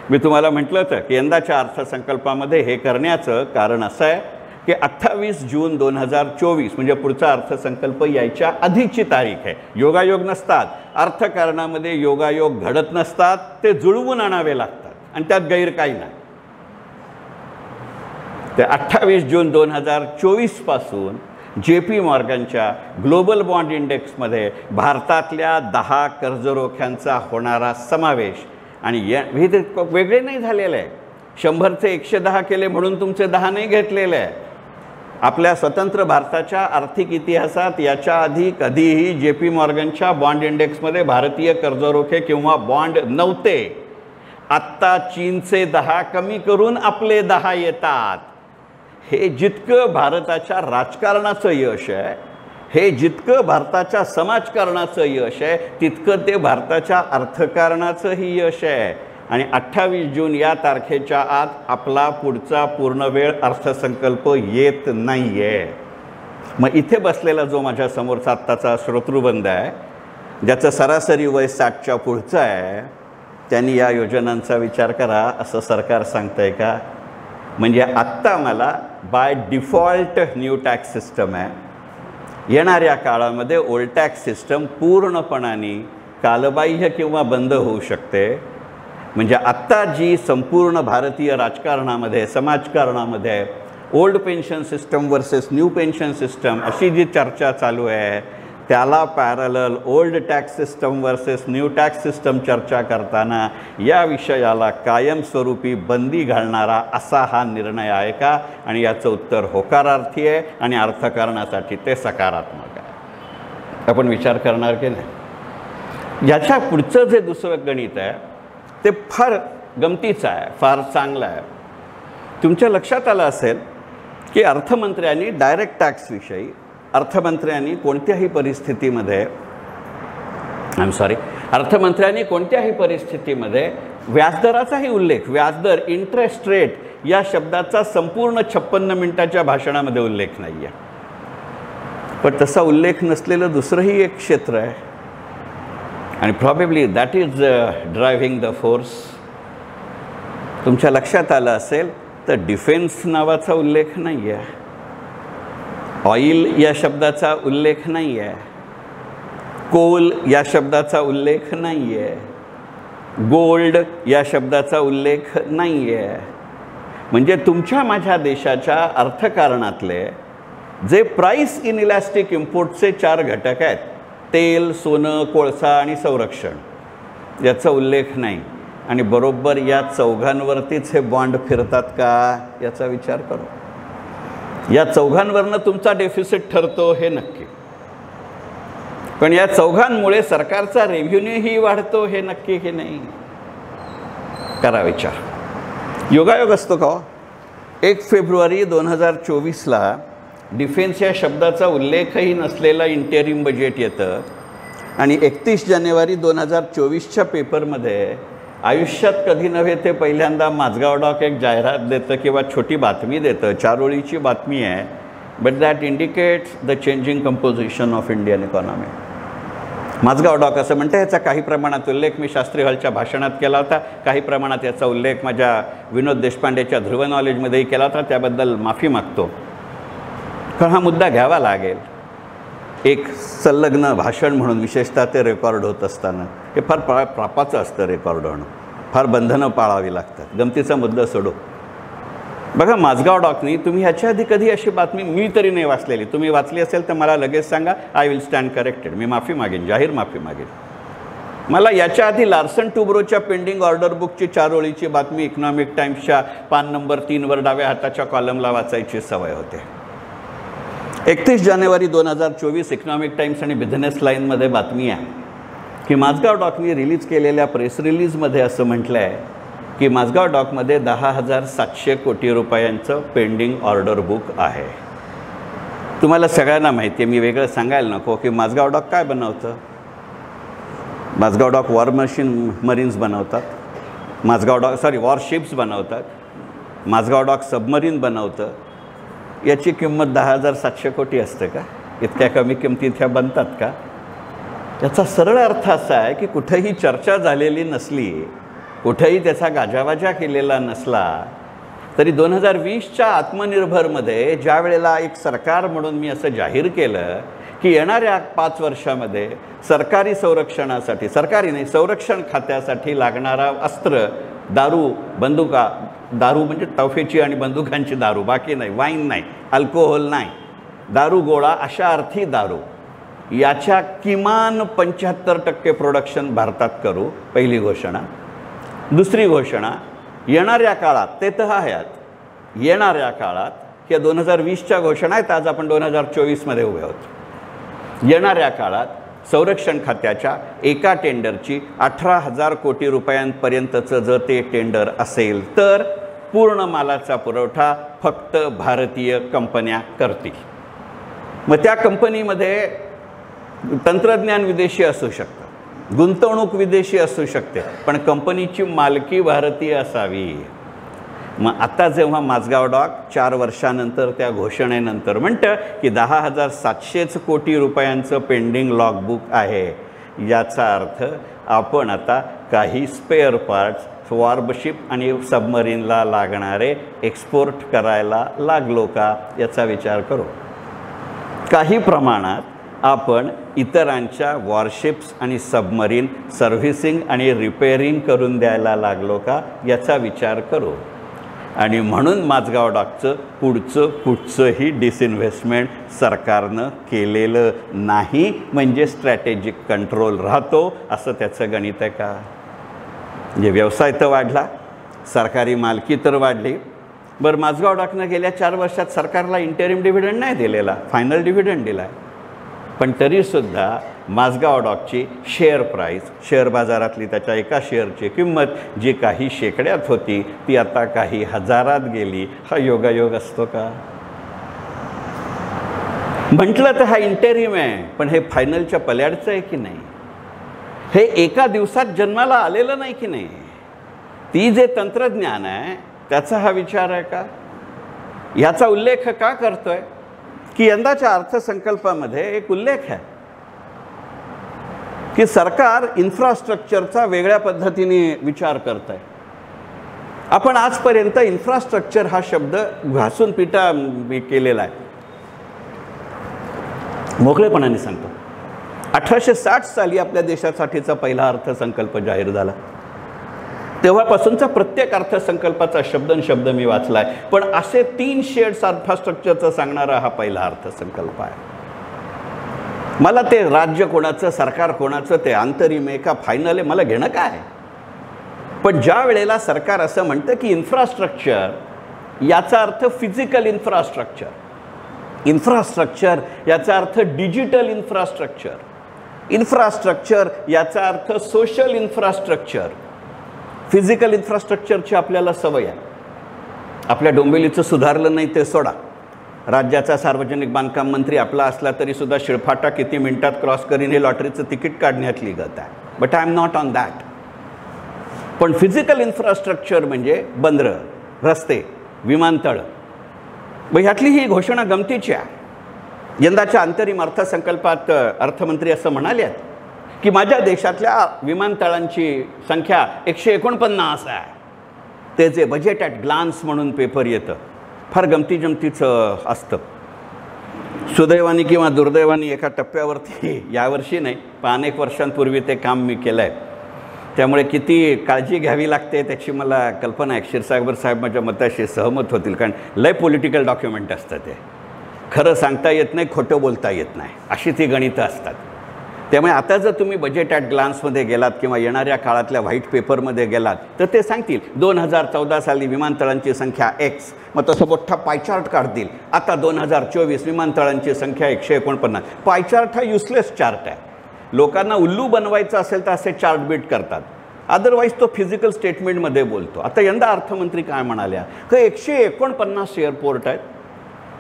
मी तुम्हाला म्हटलं होतं की यंदाच्या अर्थसंकल्पामध्ये हे करण्याचं कारण असं आहे की 28 जून 2024 म्हणजे पुढचा अर्थसंकल्प यायच्या आधीची तारीख आहे. योगायोग नसतात, अर्थकारणामध्ये योगायोग घडत नसतात, ते जुळवून आणावे लागतात आणि त्यात गैर काही नाही. ते 28 जून 2024 पासून JP मॉर्गनच्या ग्लोबल बॉन्ड इंडेक्समध्ये भारतातल्या 10 कर्जरोख्यांचा होणारा समावेश, आणि हे ते वेगळे नाही झालेलं आहे. 100चे 110 केले म्हणून तुमचे 10 नाही घेतलेले आहे. आपल्या स्वतंत्र भारताच्या आर्थिक इतिहासात याच्या आधी कधीही JP मॉर्गनच्या बॉन्ड इंडेक्समध्ये भारतीय कर्जरोखे किंवा बॉन्ड नव्हते. आत्ता चीनचे 10 कमी करून आपले 10 येतात. हे जितकं भारताच्या राजकारणाचं यश आहे, हे जितकं भारताच्या समाजकारणाचं यश आहे, तितकं ते भारताच्या अर्थकारणाचंही यश आहे. आणि 28 जून या तारखेच्या आत आपला पुढचा पूर्णवेळ अर्थसंकल्प येत नाही आहे. मग इथे बसलेला जो माझ्यासमोरचा आत्ताचा श्रोतृबंद आहे, ज्याचं सरासरी वय 60च्या पुढचं आहे, त्यांनी या योजनांचा विचार करा असं सरकार सांगतं आहे का? म्हणजे आत्ता मला by default new tax system आहे. येणाऱ्या काळामध्ये ओल्ड टॅक्स सिस्टम पूर्णपणाने कालबाह्य किंवा बंद होऊ शकते. म्हणजे आत्ता जी संपूर्ण भारतीय राजकारणामध्ये, समाजकारणामध्ये old pension system versus new pension system अशी जी चर्चा चालू आहे, त्याला parallel old tax system versus new tax system चर्चा करताना या विषयाला कायमस्वरूपी बंदी घालणारा असा हा निर्णय आहे का? आणि याचं उत्तर होकारार्थी आहे आणि अर्थकारणासाठी ते सकारात्मक आहे. आपण विचार करणार की नाही? याच्या पुढचं जे दुसरं गणित आहे ते फार गमतीचं आहे, फार चांगलं आहे. तुमच्या लक्षात आलं असेल की अर्थमंत्र्यांनी डायरेक्ट टॅक्सविषयी अर्थमंत्र्यांनी कोणत्याही परिस्थितीमध्ये व्याजदराचाही उल्लेख, व्याजदर इंटरेस्ट रेट या शब्दाचा संपूर्ण 56 मिनिटाच्या भाषणामध्ये उल्लेख नाही आहे. पण तसा उल्लेख नसलेलं दुसरंही एक क्षेत्र आहे, आणि probably that is driving the force. तुमच्या लक्षात आलं असेल तर डिफेन्स नावाचा उल्लेख नाही आहे, ऑइल या शब्दाचा उल्लेख नाही आहे, कोल या शब्दाचा उल्लेख नाही आहे, गोल्ड या शब्दाचा उल्लेख नाही आहे. म्हणजे तुमच्या माझ्या देशाच्या अर्थकारणातले जे प्राईस इनइलॅस्टिक इम्पोर्टचे 4 घटक आहेत, तेल, सोनं, कोळसा आणि संरक्षण, याचा उल्लेख नाही. आणि बरोबर या चौघांवरतीच हे बॉन्ड फिरतात का याचा विचार करू. या चौघांवरनं तुमचा डेफिसिट ठरतो हे नक्की, पण या चौघांमुळे सरकारचा रेव्हेन्यूही वाढतो हे नक्की की नाही? करा विचार. योगायोग असतो का? 1 फेब्रुवारी 2024ला डिफेन्स या शब्दाचा उल्लेखही नसलेला इंटेरिम बजेट येतं, आणि 31 जानेवारी 2024च्या पेपरमध्ये आयुष्यात कधी नव्हे ते पहिल्यांदा माझगाव डॉक एक जाहिरात देतं किंवा छोटी बातमी देतं, 4 ओळीची बातमी आहे, but that indicates the changing composition of Indian economy. Mazagon Dock असं म्हणतं. याचा काही प्रमाणात उल्लेख मी शास्त्री हॉलच्या भाषणात केला होता, काही प्रमाणात याचा उल्लेख माझ्या विनोद देशपांडेच्या ध्रुव नॉलेजमध्येही केला होता, त्याबद्दल माफी मागतो. कारण हा मुद्दा घ्यावा लागेल. एक संलग्न भाषण म्हणून, विशेषतः ते रेकॉर्ड होत असताना, हे फार पापाचं असतं रेकॉर्ड होणं, फार बंधनं पाळावी लागतात. गमतीचा मुद्दा सोडू. बघा, माझगाव डॉकनी, तुम्ही ह्याच्या आधी कधी अशी बातमी मी तरी नाही वाचलेली, तुम्ही वाचली असेल तर मला लगेच सांगा, आय विल स्टँड करेक्टेड. मी माफी मागेन, जाहीर माफी मागेन. मला याच्या आधी लार्सन टुब्रोच्या पेंडिंग ऑर्डर बुकची 4 ओळीची बातमी इकॉनॉमिक टाइम्सच्या पान नंबर 3वर डाव्या हाताच्या कॉलमला वाचायची सवय होते. 31 जानेवारी 2024 इकॉनॉमिक टाइम्स आणि बिझनेस लाईनमध्ये बातमी आहे की माझगाव डॉकनी रिलीज केलेल्या प्रेस रिलीजमध्ये असं म्हटलं आहे की माझगाव डॉकमध्ये 10,700 कोटी रुपयांचं पेंडिंग ऑर्डर बुक आहे. तुम्हाला सगळ्यांना माहिती आहे, मी वेगळं सांगायला नको की माझगाव डॉक काय बनवतं. माझगाव डॉक वॉर मरीन्स बनवतात, माझगाव डॉक वॉरशिप्स बनवतात, माझगाव डॉक सबमरीन बनवतं, याची किंमत 10,700 कोटी असते का? इतक्या कमी किमतीत ह्या बनतात का? याचा सरळ अर्थ असा आहे की कुठेही चर्चा झालेली नसली, कुठेही त्याचा गाजावाजा केलेला नसला तरी 2020च्या आत्मनिर्भरमध्ये ज्या वेळेला एक सरकार म्हणून मी असं जाहीर केलं की येणाऱ्या 5 वर्षामध्ये सरकारी संरक्षणासाठी, सरकारी नाही संरक्षण खात्यासाठी लागणारा अस्त्र, दारू, बंदुका, दारू म्हणजे तोफेची आणि बंदुकांची दारू, बाकी नाही, वाईन नाही, अल्कोहोल नाही, दारू गोळा अशा अर्थी दारू, याच्या किमान 75% प्रोडक्शन भारतात करू, पहिली घोषणा. दुसरी घोषणा, येणाऱ्या काळात, ते तर हयात, येणाऱ्या काळात या 2020च्या घोषणा आहेत, आज आपण 2024मध्ये उभे आहोत. येणाऱ्या काळात संरक्षण खात्याच्या एका टेंडरची 18,000 कोटी रुपयांपर्यंतचं जर ते टेंडर असेल तर पूर्ण मालाचा पुरवठा फक्त भारतीय कंपन्या करतील. मग त्या कंपनीमध्ये तंत्रज्ञान विदेशी असू शकतं, गुंतवणूक विदेशी असू शकते, पण कंपनीची मालकी भारतीय असावी. मग आता जेव्हा माझगाव डॉक 4 वर्षानंतर त्या घोषणेनंतर म्हणतं की 10,700 कोटी रुपयांचं पेंडिंग लॉगबुक आहे, याचा अर्थ आपण आता काही स्पेअर पार्ट्स वॉरशिप आणि सबमरीनला लागणारे एक्सपोर्ट करायला लागलो का, याचा विचार करू. काही प्रमाणात आपण इतरांच्या वॉरशिप्स आणि सबमरीन सर्व्हिसिंग आणि रिपेअरिंग करून द्यायला लागलो का, याचा विचार करू. आणि म्हणून माझगाव डॉकचं पुढचंही डिसइन्व्हेस्टमेंट सरकारनं केलेलं नाही, म्हणजे स्ट्रॅटेजिक कंट्रोल राहतो, असं त्याचं गणित आहे का? म्हणजे व्यवसाय तर वाढला, सरकारी मालकी तर वाढली. बरं, माझगाव डॉकनं गेल्या 4 वर्षात सरकारला इंटरिम डिव्हिडंड नाही दिलेला, फायनल डिव्हिडंड दिला आहे. पण तरीसुद्धा माझगाव डॉकची शेअर प्राईस, शेअर बाजारातली त्याच्या एका शेअरची किंमत जी काही शेकड्यात होती ती आता काही हजारात गेली. हा योगायोग असतो का? म्हटलं तर हा इंटरिम आहे, पण हे फायनलच्या पल्याडचं आहे की नाही? हे एका दिवसात जन्माला आलेलं नाही की नाही? ती जे तंत्रज्ञान आहे त्याचा हा विचार आहे का? याचा उल्लेख का करतोय की यंदाच्या अर्थसंकल्पामध्ये एक उल्लेख आहे की सरकार इन्फ्रास्ट्रक्चरचा वेगळ्या पद्धतीने विचार करत आहे. आपण आजपर्यंत इन्फ्रास्ट्रक्चर हा शब्द घासून पिटा केलेला आहे. मोकळेपणाने सांगतो, 1860 साली आपल्या देशासाठीचा पहिला अर्थसंकल्प जाहीर झाला. तेव्हापासूनचा प्रत्येक अर्थसंकल्पाचा शब्द मी वाचला आहे, पण असे 3 शेड्स इन्फ्रास्ट्रक्चरचं सांगणारा हा पहिला अर्थसंकल्प आहे. मला ते राज्य कोणाचं, सरकार कोणाचं, ते अंतरिम आहे का फायनल आहे, मला घेणं काय? पण ज्या वेळेला सरकार असं म्हणतं की इन्फ्रास्ट्रक्चर, याचा अर्थ फिजिकल इन्फ्रास्ट्रक्चर, इन्फ्रास्ट्रक्चर याचा अर्थ डिजिटल इन्फ्रास्ट्रक्चर, इन्फ्रास्ट्रक्चर याचा अर्थ सोशल इन्फ्रास्ट्रक्चर. फिजिकल इन्फ्रास्ट्रक्चरची आपल्याला सवय आहे. आपल्या डोंबिवलीचं सुधारलं नाही ते सोडा, राज्याचा सार्वजनिक बांधकाम मंत्री आपला असला तरीसुद्धा शिळफाटा किती मिनिटात क्रॉस करीन हे लॉटरीचं तिकीट काढण्यातली गत आहे. But I am not on that. पण फिजिकल इन्फ्रास्ट्रक्चर म्हणजे बंदरं, रस्ते, विमानतळ. मग ह्यातली ही घोषणा गमतीची आहे. यंदाच्या अंतरिम अर्थसंकल्पात अर्थमंत्री असं म्हणाले आहेत की माझ्या देशातल्या विमानतळांची संख्या 149 आहे. ते जे बजेट ॲट ग्लान्स म्हणून पेपर येतं, फार गमतीजमतीचं असतं. सुदैवाने किंवा दुर्दैवाने एका टप्प्यावरती, यावर्षी नाही पण अनेक वर्षांपूर्वी ते काम मी केलं आहे, त्यामुळे किती काळजी घ्यावी लागते त्याची मला कल्पना आहे. क्षीरसागर साहेब माझ्या मताशी सहमत होतील, कारण लय पॉलिटिकल डॉक्युमेंट असतं ते. खरं सांगता येत नाही, खोटं बोलता येत नाही, अशी ती गणितं असतात. त्यामुळे आता जर तुम्ही बजेट ॲट ग्लान्समध्ये गेलात किंवा येणाऱ्या काळातल्या व्हाईट पेपरमध्ये गेलात तर ते सांगतील 2014 साली विमानतळांची संख्या X, मग तसं मोठा पायचार्ट काढतील. आता 2024 विमानतळांची संख्या 149. पायचार्ट हा युसलेस चार्ट आहे. लोकांना उल्लू बनवायचं असेल तर असे चार्ट बीट करतात, अदरवाईज तो फिजिकल स्टेटमेंटमध्ये बोलतो. आता यंदा अर्थमंत्री काय म्हणाल्या की 149 एअरपोर्ट आहेत.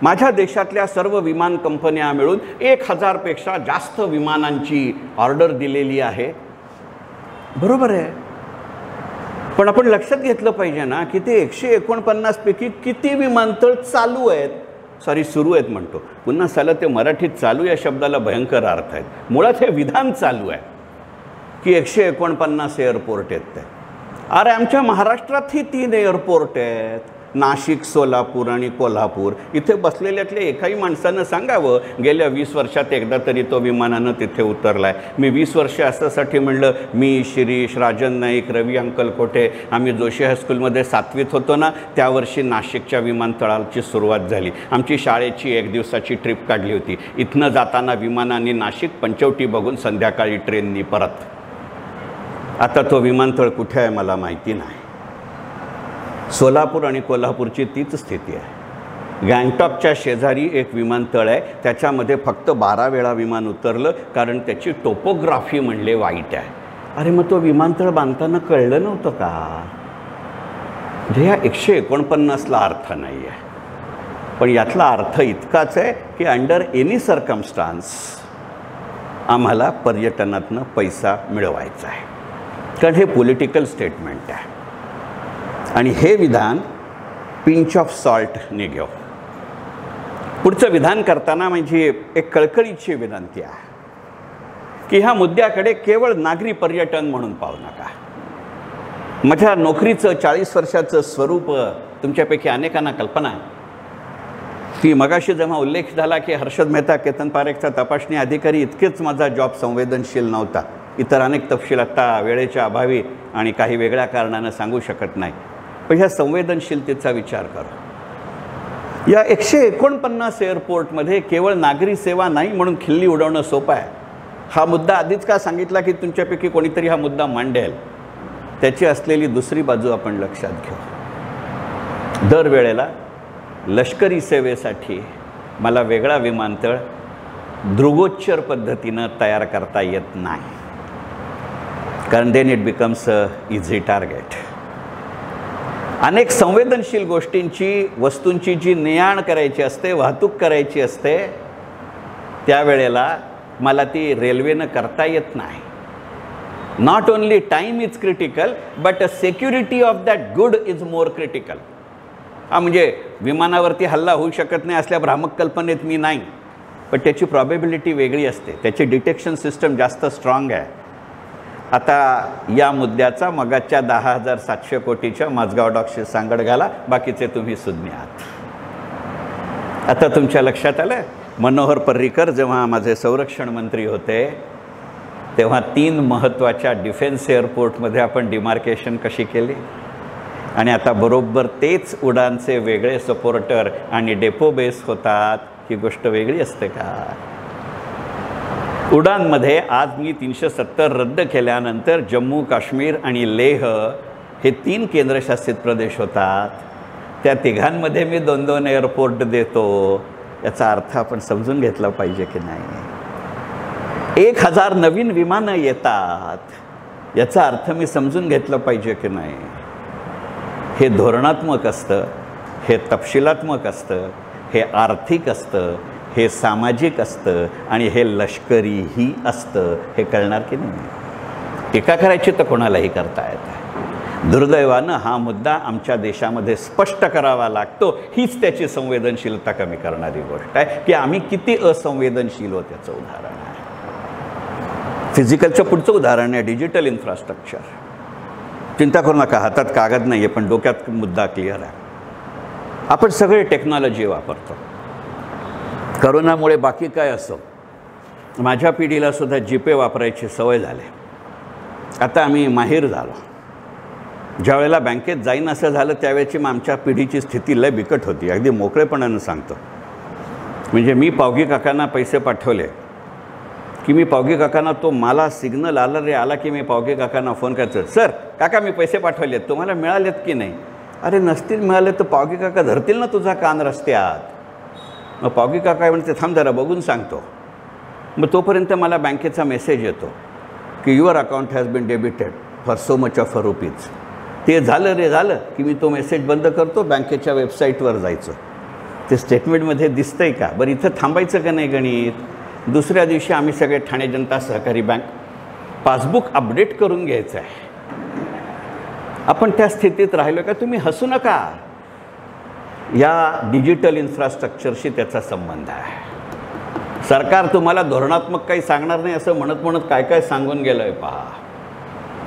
माझ्या देशातल्या सर्व विमान कंपन्या मिळून 1000पेक्षा जास्त विमानांची ऑर्डर दिलेली आहे. बरोबर आहे. पण आपण लक्षात घेतलं पाहिजे ना की ते 149 पैकी किती विमानतळ चालू आहेत, सॉरी सुरू आहेत म्हणतो, पुन्हा साला ते मराठीत चालू या शब्दाला भयंकर अर्थ आहेत. मुळात हे विधान चालू आहे की 149 एअरपोर्ट आहेत ते. अरे आमच्या महाराष्ट्रातही 3 एअरपोर्ट आहेत, नाशिक, सोलापूर आणि कोल्हापूर. इथे बसलेल्यातल्या एकाही माणसानं सांगावं गेल्या 20 वर्षात एकदा तरी तो विमानानं तिथे उतरला आहे. मी 20 वर्ष असासाठी म्हणलं, मी, शिरीष, राजन नाईक, रवी अंकल कोठे आम्ही जोशी हायस्कूलमध्ये 7वीत होतो ना, त्या वर्षी नाशिकच्या विमानतळाची सुरुवात झाली. आमची शाळेची 1 दिवसाची ट्रिप काढली होती. इथनं जाताना विमानाने नाशिक पंचवटी बघून संध्याकाळी ट्रेननी परत. आता तो विमानतळ कुठे आहे मला माहिती नाही. सोलापूर आणि कोल्हापूरची तीच स्थिती आहे. गँगटॉकच्या शेजारी एक विमानतळ आहे, त्याच्यामध्ये फक्त 12 वेळा विमान उतरलं कारण त्याची टोपोग्राफी म्हणले वाईट आहे. अरे मग तो विमानतळ बांधताना कळलं नव्हतं का? म्हणजे ह्या 149ला अर्थ नाही आहे. पण यातला अर्थ इतकाच आहे की अंडर एनी सर्कमस्टान्स आम्हाला पर्यटनातनं पैसा मिळवायचा आहे, कारण हे पॉलिटिकल स्टेटमेंट आहे. आणि हे विधान पिंच ऑफ सॉल्टने घेऊ. पुढचं विधान करताना म्हणजे एक कळकळीची विनंती आहे की ह्या मुद्द्याकडे केवळ नागरी पर्यटन म्हणून पाहू नका. माझ्या नोकरीचं 40 वर्षाचं स्वरूप तुमच्यापैकी अनेकांना कल्पना आहे की मगाशी जेव्हा उल्लेख झाला की हर्षद मेहता केतन पारेखचा तपासणी अधिकारी इतकेच माझा जॉब संवेदनशील नव्हता. इतर अनेक तपशील आत्ता वेळेच्या अभावी आणि काही वेगळ्या कारणानं सांगू शकत नाही. पण ह्या संवेदनशीलतेचा विचार करा. या 149 एअरपोर्टमध्ये केवळ नागरी सेवा नाही म्हणून खिल्ली उडवणं सोपं आहे. हा मुद्दा आधीच का सांगितला की तुमच्यापैकी कोणीतरी हा मुद्दा मांडेल. त्याची असलेली दुसरी बाजू आपण लक्षात घेऊ. दरवेळेला लष्करी सेवेसाठी मला वेगळा विमानतळ दृगोच्चर पद्धतीनं तयार करता येत नाही, कारण then it becomes a easy target. अनेक संवेदनशील गोष्टींची, वस्तूंची जी ने-आण करायची असते, वाहतूक करायची असते, त्यावेळेला मला ती रेल्वेनं करता येत नाही. Not only time is critical but a security of that good is more critical. हा म्हणजे विमानावरती हल्ला होऊ शकत नाही असल्या भ्रामक कल्पनेत मी नाही, पण त्याची प्रॉबेबिलिटी वेगळी असते, त्याची डिटेक्शन सिस्टम जास्त स्ट्रॉंग आहे. आता या मुद्द्याचा मगाच्या 10,700 कोटीच्या माझगाव डॉकशी सांगड घाला, बाकीचे तुम्ही सुज्ञ आहात. आता तुमच्या लक्षात आलं, मनोहर पर्रीकर जेव्हा माझे संरक्षण मंत्री होते तेव्हा 3 महत्त्वाच्या डिफेन्स एअरपोर्टमध्ये आपण डिमार्केशन कशी केली, आणि आता बरोबर तेच उडानचे वेगळे सपोर्टर आणि डेपो बेस होतात. ही गोष्ट वेगळी असते का? उडानमध्ये आज मी 370 रद्द केल्यानंतर जम्मू काश्मीर आणि लेह हे 3 केंद्रशासित प्रदेश होतात. त्या तिघांमध्ये मी 2-2 एअरपोर्ट देतो. याचा अर्थ आपण समजून घेतला पाहिजे की नाही? 1000 नवीन विमानं येतात, याचा अर्थ मी समजून घेतलं पाहिजे की नाही? हे धोरणात्मक असतं, हे तपशिलात्मक असतं, हे आर्थिक असतं, हे सामाजिक असतं आणि हे लष्करीही असतं. हे कळणार की नाही? टीका करायची तर कोणालाही करता येते. दुर्दैवानं हा मुद्दा आमच्या देशामध्ये स्पष्ट करावा लागतो. हीच त्याची संवेदनशीलता कमी करणारी गोष्ट आहे की आम्ही किती असंवेदनशील हो. त्याचं उदाहरण आहे फिजिकलचं. पुढचं उदाहरण आहे डिजिटल इन्फ्रास्ट्रक्चर. चिंता करू नका, हातात कागद नाही आहे पण डोक्यात मुद्दा क्लिअर आहे. आपण सगळे टेक्नॉलॉजी वापरतो. करोनामुळे बाकी काय असो, माझ्या पिढीला सुद्धा जीपे वापरायची सवय झाली. आता आम्ही माहीर झालो. ज्यावेळेला बँकेत जाईन असं झालं त्यावेळेची मग आमच्या पिढीची स्थिती लय बिकट होती. अगदी मोकळेपणानं सांगतो. म्हणजे मी पावगी काकांना पैसे पाठवले की मी पावगी काकांना, तो मला सिग्नल आला रे आला की मी पावगी काकांना फोन करायचं, सर काका मी पैसे पाठवलेत, तुम्हाला मिळालेत की नाही? अरे नसतील मिळाले तर पावगी काका धरतील ना तुझा कान रस्त्यात. मग पावगी काका म्हणते थांब जरा बघून सांगतो. मग तोपर्यंत मला बँकेचा मेसेज येतो की your account has been debited for so much of rupees. ते झालं रे झालं की मी तो मेसेज बंद करतो, बँकेच्या वेबसाईटवर जायचं. ते स्टेटमेंटमध्ये दिसतंय का? बरं इथं थांबायचं का नाही गणित? दुसऱ्या दिवशी आम्ही सगळे ठाणे जनता सहकारी बँक पासबुक अपडेट करून घ्यायचं आहे. आपण त्या स्थितीत राहिलो का? तुम्ही हसू नका. या डिजिटल इन्फ्रास्ट्रक्चरशी त्याचा संबंध आहे. सरकार तुम्हाला धोरणात्मक काही सांगणार नाही असं म्हणत म्हणत काय काय सांगून गेलं आहे पहा.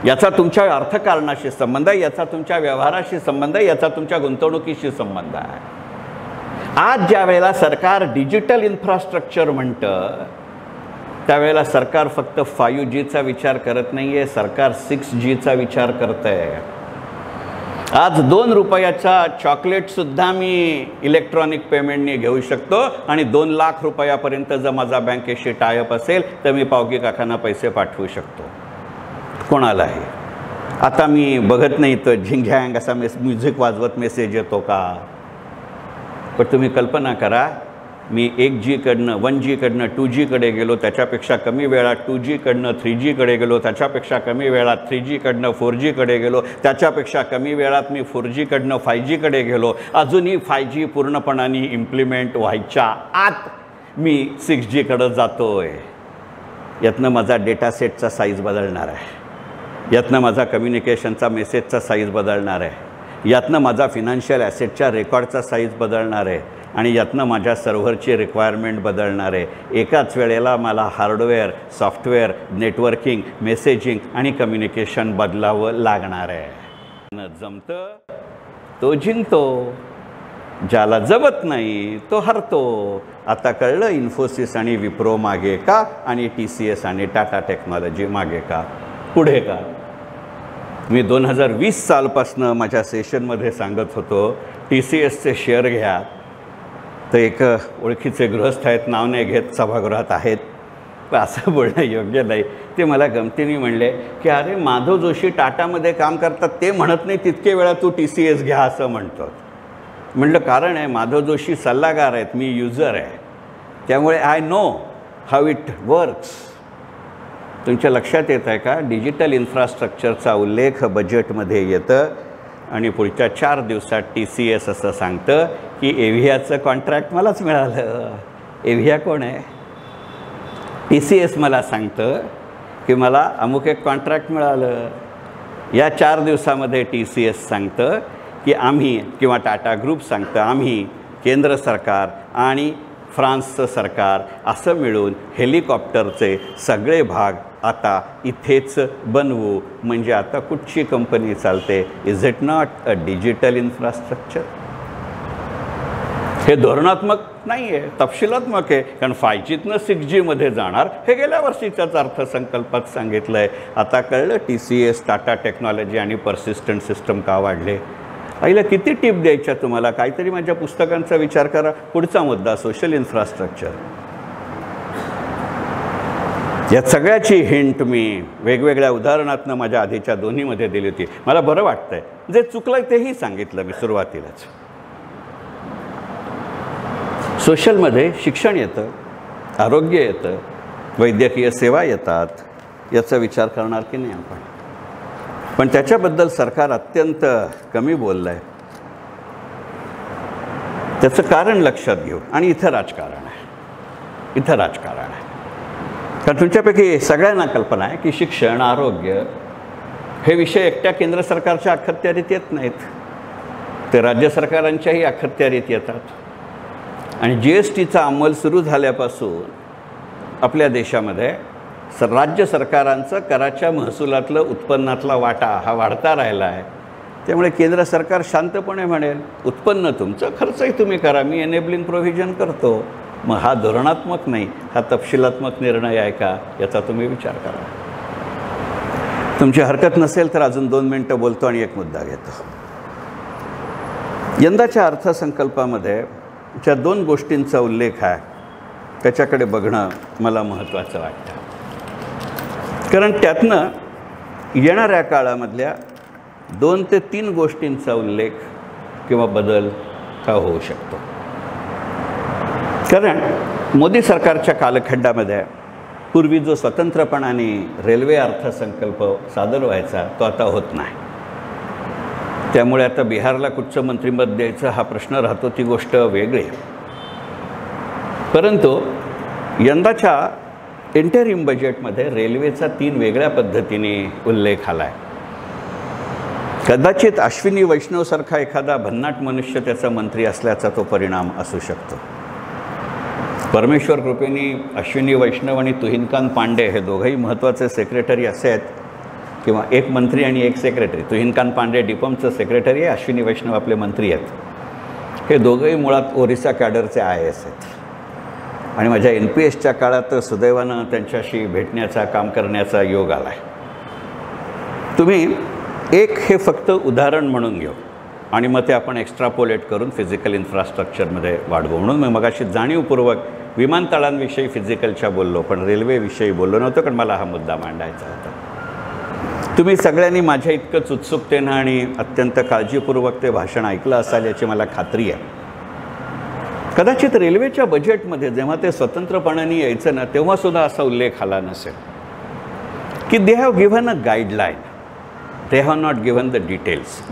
याचा तुमच्या अर्थकारणाशी संबंध आहे, याचा तुमच्या व्यवहाराशी संबंध आहे, याचा तुमच्या गुंतवणुकीशी संबंध आहे. आज ज्या वेळेला सरकार डिजिटल इन्फ्रास्ट्रक्चर म्हणतं त्यावेळेला सरकार फक्त 5Gचा विचार करत नाही आहे, सरकार 6Gचा विचार करत आहे. आज 2 रुपयाचा चॉकलेटसुद्धा मी इलेक्ट्रॉनिक पेमेंटने घेऊ शकतो आणि 2 लाख रुपयापर्यंत जर माझा बँकेशी टायअप असेल तर मी पावकी काकांना पैसे पाठवू शकतो कोणालाही. आता मी बघत नाही तर झिंगझँग असा म्युझिक वाजवत मेसेज येतो का? पण तुम्ही कल्पना करा, मी 1G कडनं 1G कडनं 2G कडे गेलो, त्याच्यापेक्षा कमी वेळात 2G कडनं 3G कडे गेलो, त्याच्यापेक्षा कमी वेळात 3G कडनं 4G कडे गेलो, त्याच्यापेक्षा कमी वेळात मी 4G कडनं 5G कडे गेलो. अजूनही 5G पूर्णपणाने इम्प्लिमेंट व्हायच्या आत मी 6G कडं जातोय. यातनं माझा डेटा सेटचा साईज बदलणार आहे, यातनं माझा कम्युनिकेशनचा मेसेजचा साईज बदलणार आहे, यातनं माझा फिनान्शियल ॲसेटच्या रेकॉर्डचा साईज बदलणार आहे आणि यातनं माझ्या सर्व्हरची रिक्वायरमेंट बदलणार आहे. एकाच वेळेला मला हार्डवेअर, सॉफ्टवेअर, नेटवर्किंग, मेसेजिंग आणि कम्युनिकेशन बदलावं लागणार आहे. जमतं तो जिंकतो, ज्याला जमत नाही तो हरतो. आता कळलं इन्फोसिस आणि विप्रो मागे का आणि TCS आणि टाटा टेक्नॉलॉजी मागे का, पुढे का. मी 2020 सालपासनं माझ्या सेशनमध्ये सांगत होतो TCSचे शेअर घ्या. तर एक ओळखीचे गृहस्थ आहेत, नाव नाही घेत, सभागृहात आहेत, पण असं बोलणं योग्य नाही. ते मला गमतीने म्हणले की अरे माधव जोशी टाटामध्ये काम करतात, ते म्हणत नाही तितके वेळा तू TCS घ्या असं म्हणतो. म्हटलं कारण आहे माधव जोशी सल्लागार आहेत, मी युजर आहे, त्यामुळे I know how it works. तुमच्या लक्षात येत आहे का? डिजिटल इन्फ्रास्ट्रक्चरचा उल्लेख बजेटमध्ये येतं आणि पुढच्या 4 दिवसात TCS असं सांगतं की एव्हियाचं कॉन्ट्रॅक्ट मलाच मिळालं. एव्हिया कोण आहे? TCS मला सांगतं की मला अमुक एक कॉन्ट्रॅक्ट मिळालं. या 4 दिवसामध्ये TCS सांगतं की आम्ही, किंवा टाटा ग्रुप सांगतं, आम्ही केंद्र सरकार आणि फ्रान्सचं सरकार असं मिळून हेलिकॉप्टरचे सगळे भाग आता इथेच बनवू. म्हणजे आता कुठची कंपनी चालते? Is it not a digital infrastructure? हे धोरणात्मक नाही आहे, तपशिलात्मक आहे. कारण 5Gतनं 6Gमध्ये जाणार हे गेल्या वर्षीच्याच अर्थसंकल्पात सांगितलं आहे. आता कळलं TCS, टाटा टेक्नॉलॉजी आणि पर्सिस्टंट सिस्टम का वाढले. आईला किती टिप द्यायच्या तुम्हाला? काहीतरी माझ्या पुस्तकांचा विचार करा. पुढचा मुद्दा सोशल इन्फ्रास्ट्रक्चर. या सगळ्याची हिंट मी वेगवेगळ्या उदाहरणातनं माझ्या आधीच्या दोन्हीमध्ये दिली होती. मला बरं वाटतं आहे, जे चुकलं तेही सांगितलं मी सुरुवातीलाच. सोशलमध्ये शिक्षण येतं, आरोग्य येतं, वैद्यकीय सेवा येतात. याचा विचार करणार की नाही आपण? पण त्याच्याबद्दल सरकार अत्यंत कमी बोललं आहे. त्याचं कारण लक्षात घेऊ. आणि इथं राजकारण आहे, इथं राजकारण आहे. कारण तुमच्यापैकी सगळ्यांना कल्पना आहे की शिक्षण, आरोग्य हे विषय एकट्या केंद्र सरकारच्या अखत्यारीत येत नाहीत, ते राज्य सरकारांच्याही अखत्यारीत येतात. आणि GSTचा अंमल सुरू झाल्यापासून आपल्या देशामध्ये राज्य सरकारांचं कराच्या महसुलातलं उत्पन्नातला वाटा हा वाढता राहिला आहे. त्यामुळे केंद्र सरकार शांतपणे म्हणेल उत्पन्न तुमचं, खर्चही तुम्ही करा, मी एनेबलिंग प्रोव्हिजन करतो. मग हा धोरणात्मक नाही, हा तपशिलात्मक निर्णय आहे का? याचा तुम्ही विचार करा. तुमची हरकत नसेल तर अजून 2 मिनटं बोलतो आणि एक मुद्दा घेतो. यंदाच्या अर्थसंकल्पामध्ये ज्या 2 गोष्टींचा उल्लेख आहे त्याच्याकडे बघणं मला महत्त्वाचं वाटतं. कारण त्यातनं येणाऱ्या काळामधल्या 2 ते 3 गोष्टींचा उल्लेख किंवा बदल का होऊ शकतो. कारण मोदी सरकारच्या कालखंडामध्ये पूर्वी जो स्वतंत्रपणाने रेल्वे अर्थसंकल्प सादर व्हायचा तो आता होत नाही. त्यामुळे आता बिहारला कुठचं मंत्रिपद द्यायचं हा प्रश्न राहतो, ती गोष्ट वेगळी. परंतु यंदाच्या इंटरिम बजेटमध्ये रेल्वेचा 3 वेगळ्या पद्धतीने उल्लेख आला आहे. कदाचित अश्विनी वैष्णवसारखा एखादा भन्नाट मनुष्य त्याचा मंत्री असल्याचा तो परिणाम असू शकतो. परमेश्वर कृपेने अश्विनी वैष्णव आणि तुहिनकांत पांडे हे दोघंही महत्त्वाचे सेक्रेटरी असे आहेत, किंवा एक मंत्री आणि एक सेक्रेटरी. तुहिनकांत पांडे डिपमचं सेक्रेटरी आहे, अश्विनी वैष्णव आपले मंत्री आहेत. हे दोघंही मुळात ओरिसा कॅडरचे IAS आहेत. आणि माझ्या NPSच्या काळात सुदैवानं त्यांच्याशी भेटण्याचा, काम करण्याचा योग आला आहे. तुम्ही एक हे फक्त उदाहरण म्हणून घेऊ आणि मग ते आपण एक्स्ट्रापोलेट करून फिजिकल इन्फ्रास्ट्रक्चरमध्ये वाढवू. म्हणून मी मगाशी जाणीवपूर्वक विमानतळांविषयी फिजिकलच्या बोललो, पण रेल्वेविषयी बोललो नव्हतं, कारण मला हा मुद्दा मांडायचा होता. तुम्ही सगळ्यांनी माझ्या इतकंच उत्सुकतेनं आणि अत्यंत काळजीपूर्वक ते भाषण ऐकलं असाल याची मला खात्री आहे. कदाचित रेल्वेच्या बजेटमध्ये जेव्हा ते स्वतंत्रपणाने यायचं ना, तेव्हासुद्धा असा उल्लेख आला नसेल की they have given a guideline, they have not given the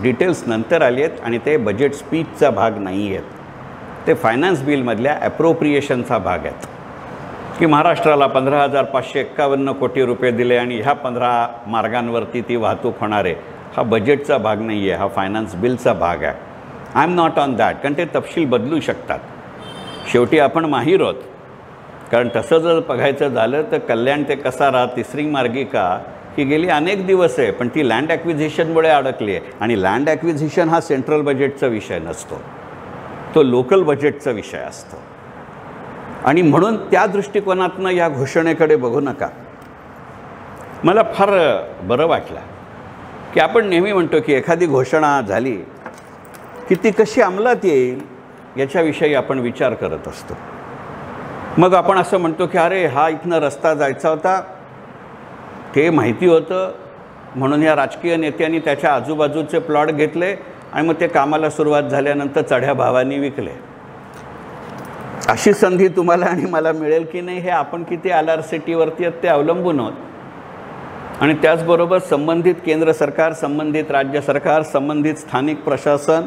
details नंतर आली आहेत आणि ते बजेट स्पीचचा भाग नाही आहेत, ते फायनान्स बिलमधल्या ॲप्रोप्रिएशनचा भाग आहेत. की महाराष्ट्राला 15,551 कोटी रुपये दिले आणि ह्या 15 मार्गांवरती ती वाहतूक होणार आहे, हा बजेटचा भाग नाही आहे, हा फायनान्स बिलचा भाग आहे. I am not on that, कारण ते तपशील बदलू शकतात. शेवटी आपण माहीर आहोत, कारण तसं जर बघायचं झालं तर कल्याण ते कसारा तिसरी मार्गिका ही गेली अनेक दिवस आहे, पण ती लँड ॲक्विझिशनमुळे अडकली आहे. आणि लँड ॲक्विझिशन हा सेंट्रल बजेटचा विषय नसतो, तो लोकल बजेटचा विषय असतो. आणि म्हणून त्या दृष्टिकोनातनं या घोषणेकडे बघू नका. मला फार बरं वाटलं की आपण नेहमी म्हणतो की एखादी घोषणा झाली की ती कशी अंमलात येईल याच्याविषयी आपण विचार करत असतो. मग आपण असं म्हणतो की अरे हा इथनं रस्ता जायचा होता, ते माहिती होतं म्हणून या राजकीय नेत्यांनी त्याच्या आजूबाजूचे प्लॉट घेतले आणि मग ते कामाला सुरुवात झाल्यानंतर चढ्या भावाने विकले. अशी संधी तुम्हाला आणि मला मिळेल की नाही हे आपण किती LRCTवरती आहेत ते अवलंबून आहोत. आणि त्याचबरोबर संबंधित केंद्र सरकार, संबंधित राज्य सरकार, संबंधित स्थानिक प्रशासन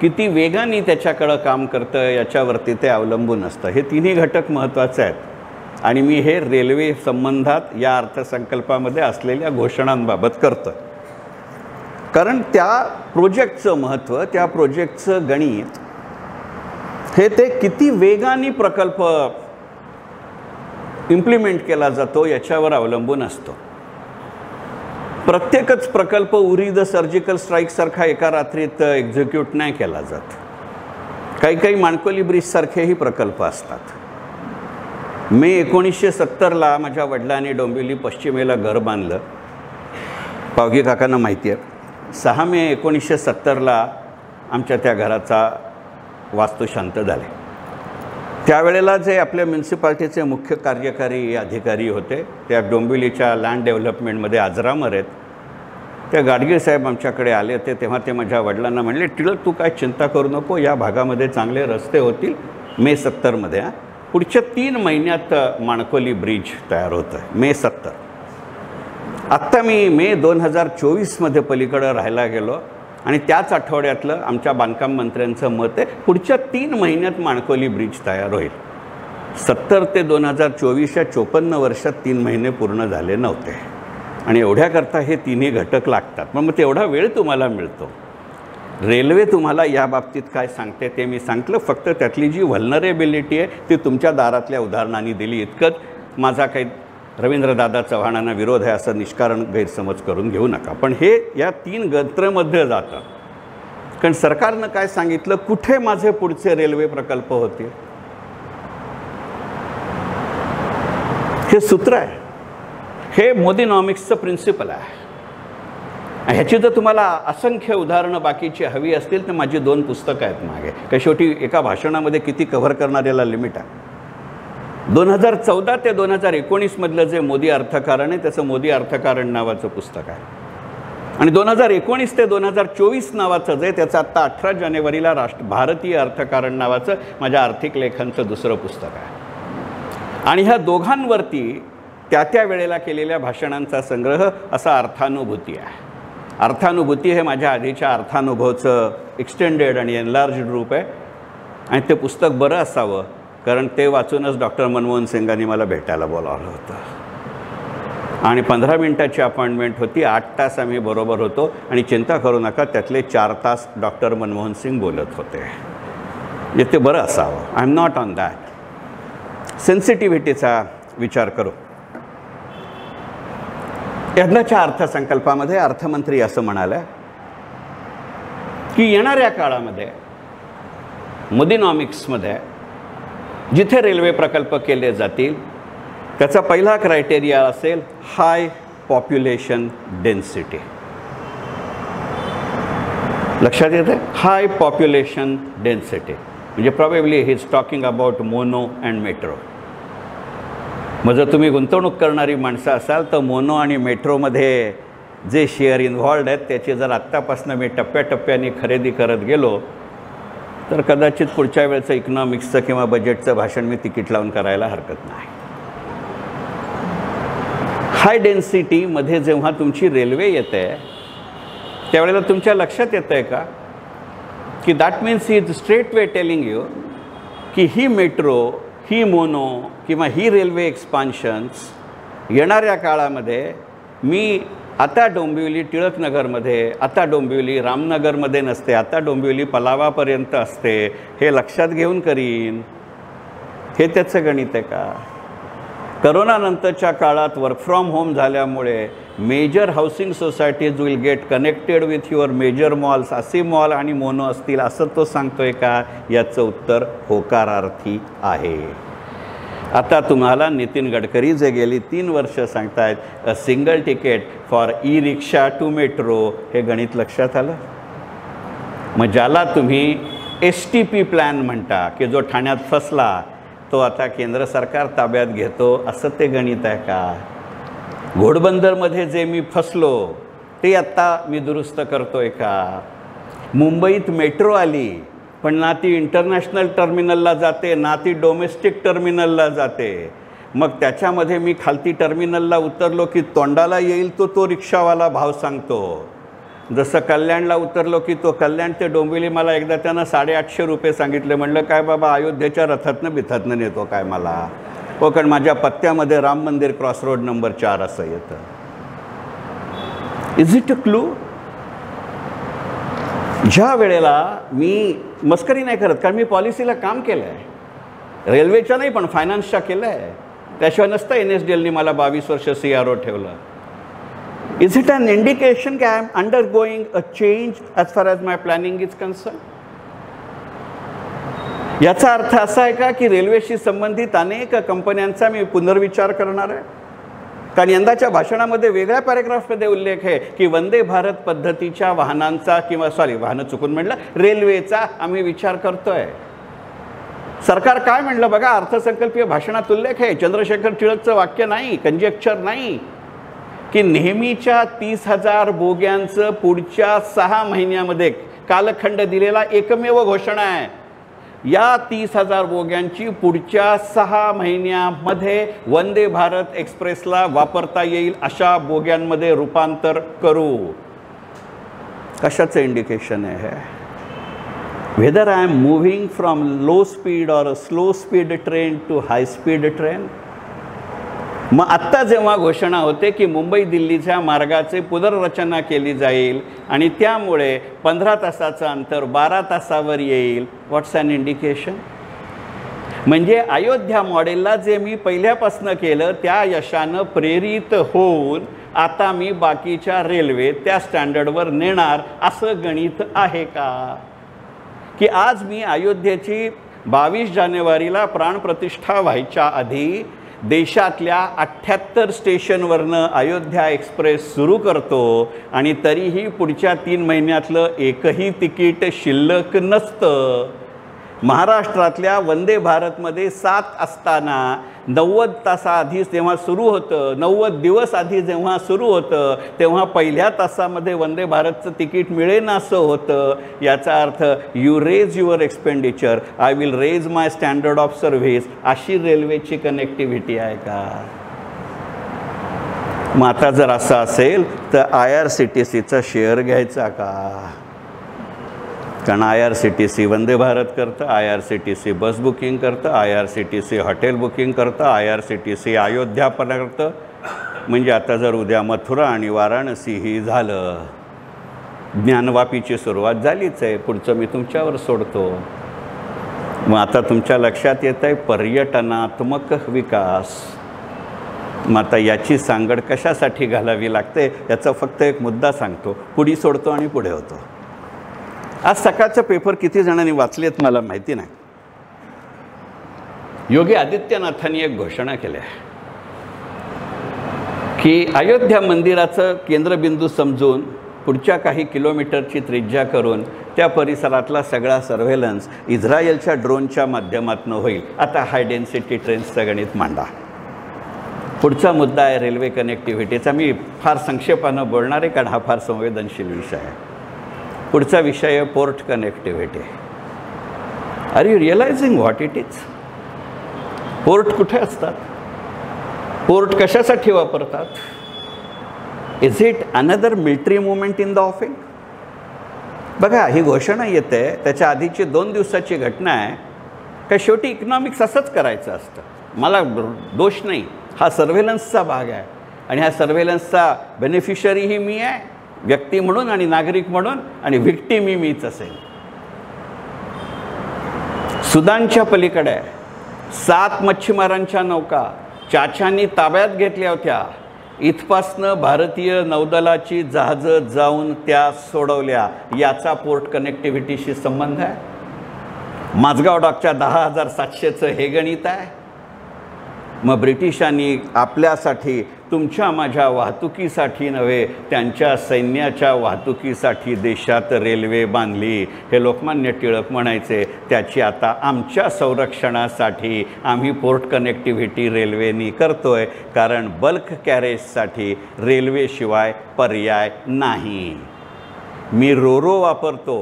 किती वेगाने त्याच्याकडं काम करतं याच्यावरती ते अवलंबून असतं. हे तिन्ही घटक महत्त्वाचे आहेत. आणि मी हे रेल्वे संबंधात या अर्थसंकल्पामध्ये असलेल्या घोषणांबाबत करतो, कारण त्या प्रोजेक्टचं महत्त्व, त्या प्रोजेक्टचं गणित हे ते किती वेगाने प्रकल्प इम्प्लिमेंट केला जातो याच्यावर अवलंबून असतो. प्रत्येकच प्रकल्प उरी द सर्जिकल स्ट्राईकसारखा एका रात्रीत एक्झिक्यूट नाही केला जात. काही माणकोली ब्रिजसारखेही प्रकल्प असतात. मे 1970ला माझ्या वडिलांनी डोंबिवली पश्चिमेला घर बांधलं, पावगी काकांना माहिती आहे. 6 मे 1970ला आमच्या त्या घराचा वास्तुशांत झाले. त्यावेळेला जे आपल्या म्युन्सिपाल्टीचे मुख्य कार्यकारी अधिकारी होते, त्या डोंबिवलीच्या लँड डेव्हलपमेंटमध्ये आजरामर आहेत, त्या गाडगीळ साहेब आमच्याकडे आले होते. तेव्हा ते माझ्या वडिलांना म्हणले, टिळक तू काय चिंता करू नको, या भागामध्ये चांगले रस्ते होतील. मे 70मध्ये पुढच्या 3 महिन्यात माणकोली ब्रिज तयार होतं आहे. मे 70. आत्ता मी मे 2024मध्ये पलीकडं राहायला गेलो आणि त्याच आठवड्यातलं आमच्या बांधकाम मंत्र्यांचं मत आहे पुढच्या 3 महिन्यात माणकोली ब्रिज तयार होईल. 70 ते 2024 या 54 वर्षात 3 महिने पूर्ण झाले नव्हते. आणि एवढ्याकरता हे तिन्ही घटक लागतात. मग तेवढा वेळ तुम्हाला मिळतो. रेल्वे तुम्हाला या बाबतीत काय सांगते ते मी सांगितलं. फक्त त्यातली जी व्हल्नरेबिलिटी आहे ती तुमच्या दारातल्या उदाहरणांनी दिली इतकंच. माझा काही रवींद्रदादा चव्हाणांना विरोध आहे असं निष्कारण गैरसमज करून घेऊ नका. पण हे या 3 गंत्रमध्ये जातं. कारण सरकारनं काय सांगितलं, कुठे माझे पुढचे रेल्वे प्रकल्प होते, हे सूत्र आहे. हे मोदीनॉमिक्सचं प्रिन्सिपल आहे. ह्याची जर तुम्हाला असंख्य उदाहरणं बाकीची हवी असतील तर माझी 2 पुस्तकं आहेत मागे. काही शेवटी एका भाषणामध्ये किती कव्हर करणाऱ्याला लिमिट आहे. 2014 ते 2019 मधलं जे मोदी अर्थकारण आहे त्याचं मोदी अर्थकारण नावाचं पुस्तक आहे. आणि 2019 ते 2024 नावाचं जे त्याचं आत्ता 18 जानेवारीला भारतीय अर्थकारण नावाचं माझ्या आर्थिक लेखांचं दुसरं पुस्तक आहे. आणि ह्या दोघांवरती त्या वेळेला केलेल्या भाषणांचा संग्रह असा अर्थानुभूती आहे. अर्थानुभूती हे माझ्या आधीच्या अर्थानुभवचं एक्सटेंडेड आणि एनलार्ज्ड रूप आहे. आणि ते पुस्तक बरं असावं कारण ते वाचूनच डॉक्टर मनमोहन सिंगांनी मला भेटायला बोलावलं होतं. आणि 15 मिनिटाची अपॉइंटमेंट होती, 8 तास आम्ही बरोबर होतो आणि चिंता करू नका त्यातले 4 तास डॉक्टर मनमोहन सिंग बोलत होते. म्हणजे ते बरं असावं. I am not on that. सेन्सिटिव्हिटीचा विचार करू. यंदाच्या अर्थसंकल्पामध्ये अर्थमंत्री असं म्हणाले की येणाऱ्या काळामध्ये मोदीनॉमिक्समध्ये जिथे रेल्वे प्रकल्प केले जातील त्याचा पहिला क्रायटेरिया असेल हाय पॉप्युलेशन डेन्सिटी. लक्षात येते? हाय पॉप्युलेशन डेन्सिटी म्हणजे probably he is talking about mono and metro. मग जर तुम्ही गुंतवणूक करणारी माणसं असाल तर मोनो आणि मेट्रोमध्ये जे शेअर इन्व्हॉल्ड आहेत त्याची जर आत्तापासून मी टप्प्याटप्प्याने खरेदी करत गेलो तर कदाचित पुढच्या वेळचं इकॉनॉमिक्सचं किंवा बजेटचं भाषण मी तिकीट लावून करायला हरकत नाही. हाय डेन्सिटीमध्ये जेव्हा तुमची रेल्वे येते त्यावेळेला तुमच्या लक्षात येतं आहे का की that means he is straight way telling you की ही मेट्रो, ही मोनो किंवा ही रेल्वे एक्सपान्शन्स येणाऱ्या काळामध्ये मी आता डोंबिवली टिळकनगरमध्ये, आता डोंबिवली रामनगरमध्ये नसते, आता डोंबिवली पलावापर्यंत असते, हे लक्षात घेऊन करीन. हे त्याचं गणित आहे का? करोनानंतरच्या काळात वर्क फ्रॉम होम झाल्यामुळे major housing societies will get connected with your major malls, असे मॉल आणि मोनो असतील असं तो सांगतोय का? याचं उत्तर होकारार्थी आहे. आता तुम्हाला नितीन गडकरी जे गेली 3 वर्ष सांगतायत a single ticket for e rickshaw to metro, हे गणित लक्षात आलं? मग ज्याला तुम्ही STP प्लॅन म्हणता की जो ठाण्यात फसला तो आता केंद्र सरकार ताब्यात घेतो, असं ते गणित आहे का? घोडबंदरमध्ये जे मी फसलो ते आत्ता मी दुरुस्त करतोय का? मुंबईत मेट्रो आली पण ना ती इंटरनॅशनल टर्मिनलला जाते ना ती डोमेस्टिक टर्मिनलला जाते. मग त्याच्यामध्ये मी खालती टर्मिनलला उतरलो की तोंडाला येईल तो रिक्षावाला भाव सांगतो. जसं कल्याणला उतरलो की तो कल्याण ते डोंबिवली मला एकदा त्यानं 850 रुपये सांगितले. म्हणलं काय बाबा अयोध्येच्या रथातनं बिथातनं नेतो काय मला? हो, कारण माझ्या पत्त्यामध्ये राम मंदिर क्रॉस रोड नंबर 4 असं येतं. Is it a clue? ज्या वेळेला मी मस्करी नाही करत कारण मी पॉलिसीला काम केलं आहे, रेल्वेच्या नाही पण फायनान्सच्या केलं आहे. त्याशिवाय नसतं NSDLनी मला 22 वर्ष CRO ठेवलं. इज इट अन इंडिकेशन की I am undergoing a change as far as my planning is concern? याचा अर्थ असा आहे का की रेल्वेशी संबंधित अनेक कंपन्यांचा मी पुनर्विचार करणार आहे? कारण यंदाच्या भाषणामध्ये वेगळ्या पॅरेग्राफमध्ये उल्लेख आहे की वंदे भारत पद्धतीच्या वाहनांचा किंवा वाहनं चुकून म्हटलं रेल्वेचा आम्ही विचार करतोय. सरकार काय म्हणलं बघा, अर्थसंकल्पीय भाषणात उल्लेख आहे, चंद्रशेखर टिळकचं वाक्य नाही, कंजेक्चर नाही, की नेहमीच्या 30,000 बोग्यांचं पुढच्या 6 महिन्यामध्ये कालखंड दिलेला एकमेव घोषणा आहे. या 30,000 बोग्यांची पुढच्या 6 महिन्यामध्ये वंदे भारत एक्सप्रेसला वापरता येईल अशा बोग्यांमध्ये रूपांतर करू. कशाचं इंडिकेशन आहे? Whether I am moving from low speed or a slow speed train to high speed train. मग आत्ता जेव्हा घोषणा होते की मुंबई दिल्लीच्या मार्गाचे पुनर्रचना केली जाईल आणि त्यामुळे 15 तासाचं अंतर 12 तासावर येईल, व्हॉट्स ॲन इंडिकेशन? म्हणजे अयोध्या मॉडेलला जे मी पहिल्यापासून केलं त्या यशानं प्रेरित होऊन आता मी बाकीच्या रेल्वे त्या स्टँडर्डवर नेणार असं गणित आहे का? की आज मी अयोध्येची 22 जानेवारीला प्राणप्रतिष्ठा व्हायच्या आधी देशातल्या 78 स्टेशनवरनं अयोध्या एक्सप्रेस सुरू करतो आणि तरीही पुढच्या 3 महिन्यातलं एकही तिकीट शिल्लक नसतं. महाराष्ट्रातल्या वंदे भारतमध्ये 7 असताना 90 तासाआधीच जेव्हा सुरू होतं, 90 दिवस आधी जेव्हा सुरू होतं तेव्हा पहिल्या तासामध्ये वंदे भारतचं तिकीट मिळेन असं होतं. याचा अर्थ you raise your expenditure, I will raise my standard of service, अशी रेल्वेची कनेक्टिव्हिटी आहे का? मग आता जर असं असेल तर IRCTCचा शेअर घ्यायचा का? कारण IRCTC वंदे भारत करतं, IRCTC बस बुकिंग करतं, IRCTC हॉटेल बुकिंग करतं, IRCTC अयोध्या पण करतं. म्हणजे आता जर उद्या मथुरा आणि वाराणसीही झालं, ज्ञानवापीची सुरुवात झालीच आहे, पुढचं मी तुमच्यावर सोडतो. मग आता तुमच्या लक्षात येत आहे पर्यटनात्मक विकास. मग आता याची सांगड कशासाठी घालावी लागते याचा फक्त एक मुद्दा सांगतो, पुढे सोडतो आणि पुढे होतो. आज सकाळचा पेपर किती जणांनी वाचलेत मला माहिती नाही. योगी आदित्यनाथांनी एक घोषणा केली आहे की अयोध्या मंदिराचं केंद्रबिंदू समजून पुढच्या काही किलोमीटरची त्रिज्या करून त्या परिसरातला सगळा सर्व्हेलन्स इस्रायलच्या ड्रोनच्या माध्यमातून होईल. आता हाय डेन्सिटी ट्रेन्सचं गणित मांडा. पुढचा मुद्दा आहे रेल्वे कनेक्टिव्हिटीचा. मी फार संक्षेपानं बोलणार आहे कारण हा फार संवेदनशील विषय आहे. पुढचा विषय आहे port connectivity. Are you realizing what it is? Port कुठे असतात? पोर्ट कशासाठी वापरतात? Is it another military movement in the offing? बघा, ही घोषणा येते त्याच्या आधीची 2 दिवसाची घटना आहे का शेवटी इकॉनॉमिक्स असंच करायचं असतं. मला दोष नाही, हा सर्व्हेलन्सचा भाग आहे आणि ह्या सर्व्हेलन्सचा बेनिफिशरीही मी आहे व्यक्ती म्हणून आणि नागरिक म्हणून, आणि व्हिक्टीमही मीच असेल. सुदानच्या पलीकडे 7 मच्छीमारांच्या नौका चाच्यांनी ताब्यात घेतल्या होत्या. इथपासनं भारतीय नौदलाची जहाजं जाऊन त्या सोडवल्या. याचा पोर्ट कनेक्टिव्हिटीशी संबंध आहे. माझगाव डॉकच्या 10,700चं हे गणित आहे. मग ब्रिटिशांनी आपल्यासाठी, तुमच्या माझ्या वाहतुकीसाठी नव्हे, त्यांच्या सैन्याच्या वाहतुकीसाठी देशात रेल्वे बांधली. हे लोकमान्य टिळक म्हणायचे. त्याची आता आमच्या संरक्षणासाठी आम्ही पोर्ट कनेक्टिव्हिटी रेल्वेनी करतोय, कारण बल्क कॅरेजसाठी रेल्वेशिवाय पर्याय नाही. मी रोरो वापरतो.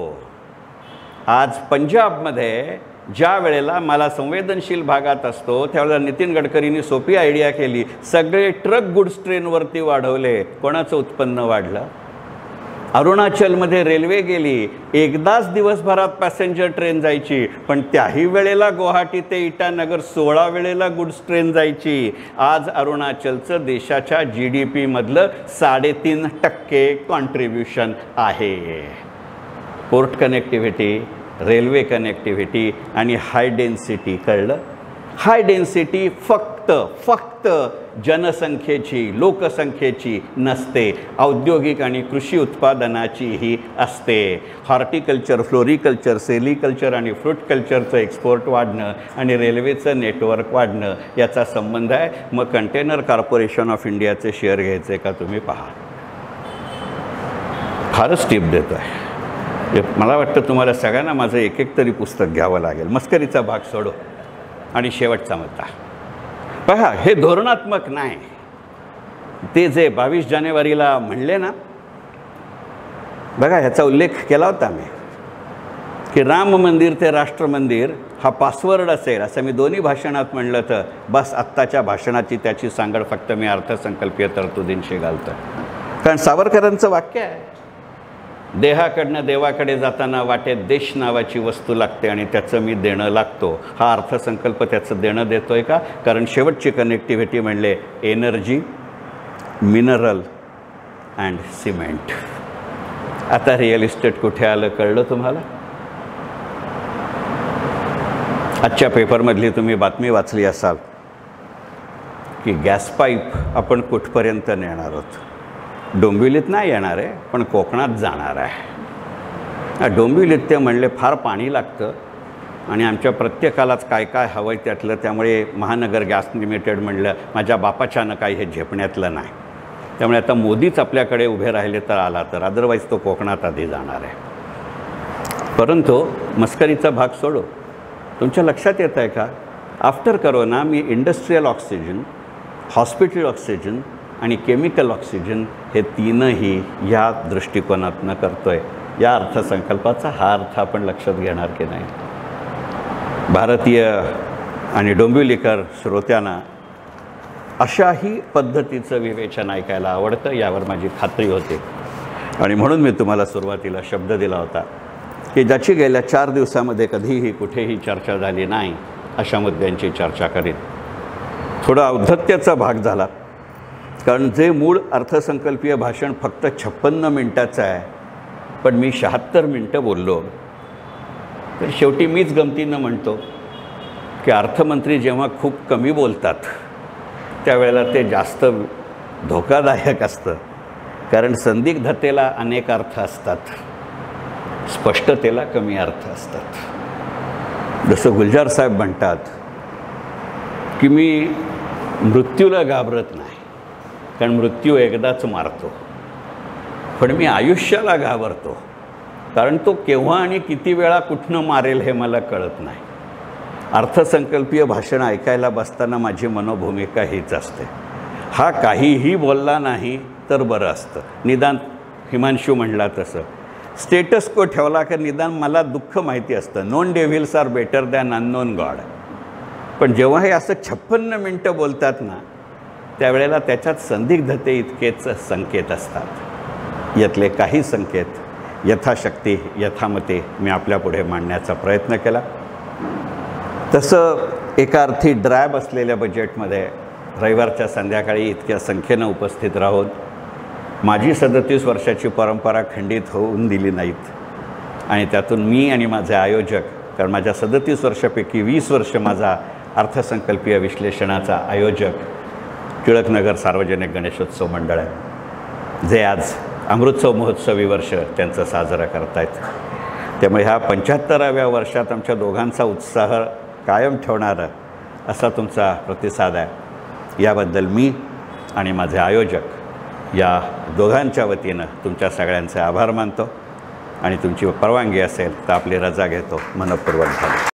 आज पंजाबमध्ये ज्या वेळेला मला संवेदनशील भागात असतो त्यावेळेला नितीन गडकरींनी सोपी आयडिया केली. सगळे ट्रक गुड्स ट्रेनवरती वाढवले. कोणाचं उत्पन्न वाढलं? अरुणाचलमध्ये रेल्वे गेली. एकदाच दिवसभरात पॅसेंजर ट्रेन जायची, पण त्याही वेळेला गुवाहाटी ते इटानगर 16 वेळेला गुड्स ट्रेन जायची. आज अरुणाचलचं देशाच्या GDP मधलं 3.5% कॉन्ट्रीब्युशन आहे. पोर्ट कनेक्टिव्हिटी, रेल्वे कनेक्टिव्हिटी आणि हाय डेन्सिटी. कळलं? हाय डेन्सिटी फक्त जनसंख्येची, लोकसंख्येची नसते, औद्योगिक आणि कृषी उत्पादनाचीही असते. हॉर्टिकल्चर, फ्लोरिकल्चर, सेलिकल्चर आणि फ्रूट कल्चरचं एक्सपोर्ट वाढणं आणि रेल्वेचं नेटवर्क वाढणं याचा संबंध आहे. मग कंटेनर कॉर्पोरेशन ऑफ इंडियाचे शेअर घ्यायचे का तुम्ही पहा. फारच टिप देतो आहे. मला वाटतं तुम्हाला सगळ्यांना माझं एक तरी पुस्तक घ्यावं लागेल. मस्करीचा भाग सोडो आणि शेवटचा मुद्दा पहा. हे धोरणात्मक नाही. ते जे 22 जानेवारीला म्हणले ना, बघा ह्याचा उल्लेख केला होता मी की राम मंदिर ते राष्ट्र मंदिर हा पासवर्ड असेल असं मी दोन्ही भाषणात म्हणलं. तर बस आत्ताच्या भाषणाची त्याची सांगड फक्त मी अर्थसंकल्पीय तरतुदींशी घालतो. कारण सावरकरांचं वाक्य आहे, देहाकडनं देवाकडे जाताना वाटेत देश नावाची वस्तू लागते आणि त्याचं मी देणं लागतो. हा अर्थसंकल्प त्याचं देणं देतोय का? कारण शेवटची कनेक्टिव्हिटी म्हणले एनर्जी, मिनरल अँड सिमेंट. आता रिअल इस्टेट कुठे आलं कळलं तुम्हाला? आजच्या पेपरमधली तुम्ही बातमी वाचली असाल की गॅस पाईप आपण कुठपर्यंत नेणार आहोत. डोंबिवलीत नाही येणार आहे, पण कोकणात जाणार आहे. डोंबिवलीत ते म्हणले फार पाणी लागतं आणि आमच्या प्रत्येकालाच काय काय हवं आहे त्यातलं, त्यामुळे महानगर गॅस लिमिटेड म्हणलं माझ्या बापाच्यानं काही हे झेपण्यातलं नाही. त्यामुळे आता मोदीच आपल्याकडे उभे राहिले तर आला तर, अदरवाईज तो कोकणात आधी जाणार आहे. परंतु मस्करीचा भाग सोडो. तुमच्या लक्षात येत आहे का, आफ्टर करोना मी इंडस्ट्रियल ऑक्सिजन, हॉस्पिटल ऑक्सिजन आणि केमिकल ऑक्सिजन हे तीनही या दृष्टिकोनातून करतो आहे. या अर्थसंकल्पाचा हा अर्थ आपण लक्षात घेणार की नाही? भारतीय आणि डोंबिवलीकर श्रोत्यांना अशाही पद्धतीचं विवेचन ऐकायला आवडतं, यावर माझी खात्री होते. आणि म्हणून मी तुम्हाला सुरुवातीला शब्द दिला होता की ज्याची गेल्या 4 दिवसामध्ये कधीही कुठेही चर्चा झाली नाही अशा मुद्द्यांची चर्चा करीन. थोडा औद्धत्याचा भाग झाला कारण जे मूळ अर्थसंकल्पीय भाषण फक्त 56 मिनटाचं आहे, पण मी 76 मिनटं बोललो. तर शेवटी मीच गमतीनं म्हणतो की अर्थमंत्री जेव्हा खूप कमी बोलतात त्यावेळेला ते जास्त धोकादायक असतं. कारण संदिग्धतेला अनेक अर्थ असतात, स्पष्टतेला कमी अर्थ असतात. जसं गुलजार साहेब म्हणतात की मी मृत्यूला घाबरत नाही, कारण मृत्यू एकदाच मारतो, पण मी आयुष्याला घाबरतो, कारण तो केव्हा आणि किती वेळा कुठनं मारेल हे मला कळत नाही. अर्थसंकल्पीय भाषण ऐकायला बसताना माझी मनोभूमिका हीच असते. हा काहीही बोलला नाही तर बरं असतं. निदान हिमांशू म्हणला तसं स्टेटस को ठेवला का निदान मला दुःख माहिती असतं. Known devils are better than unknown god. पण जेव्हा हे असं 56 मिनटं बोलतात ना, त्यावेळेला त्याच्यात संदिग्धते इतकेच संकेत असतात. यातले काही संकेत यथाशक्ती यथामते मी आपल्यापुढे मांडण्याचा प्रयत्न केला. तसं एका अर्थी ड्रॅब असलेल्या बजेटमध्ये रविवारच्या संध्याकाळी इतक्या संख्येनं उपस्थित राहून माझी 37 वर्षाची परंपरा खंडित होऊन दिली नाहीत. आणि त्यातून मी आणि माझे आयोजक, कारण माझ्या 37 वर्षापैकी 20 वर्ष माझा अर्थसंकल्पीय विश्लेषणाचा आयोजक टिळकनगर सार्वजनिक गणेशोत्सव मंडळ आहे, जे आज अमृतसव महोत्सवी वर्ष त्यांचं साजरं करत आहेत. त्यामुळे ह्या 75व्या वर्षात आमच्या दोघांचा उत्साह कायम ठेवणारा असा तुमचा प्रतिसाद आहे. याबद्दल मी आणि माझे आयोजक या दोघांच्या वतीनं तुमच्या सगळ्यांचे आभार मानतो आणि तुमची परवानगी असेल तर आपली रजा घेतो. मनःपूर्वक धन्यवाद.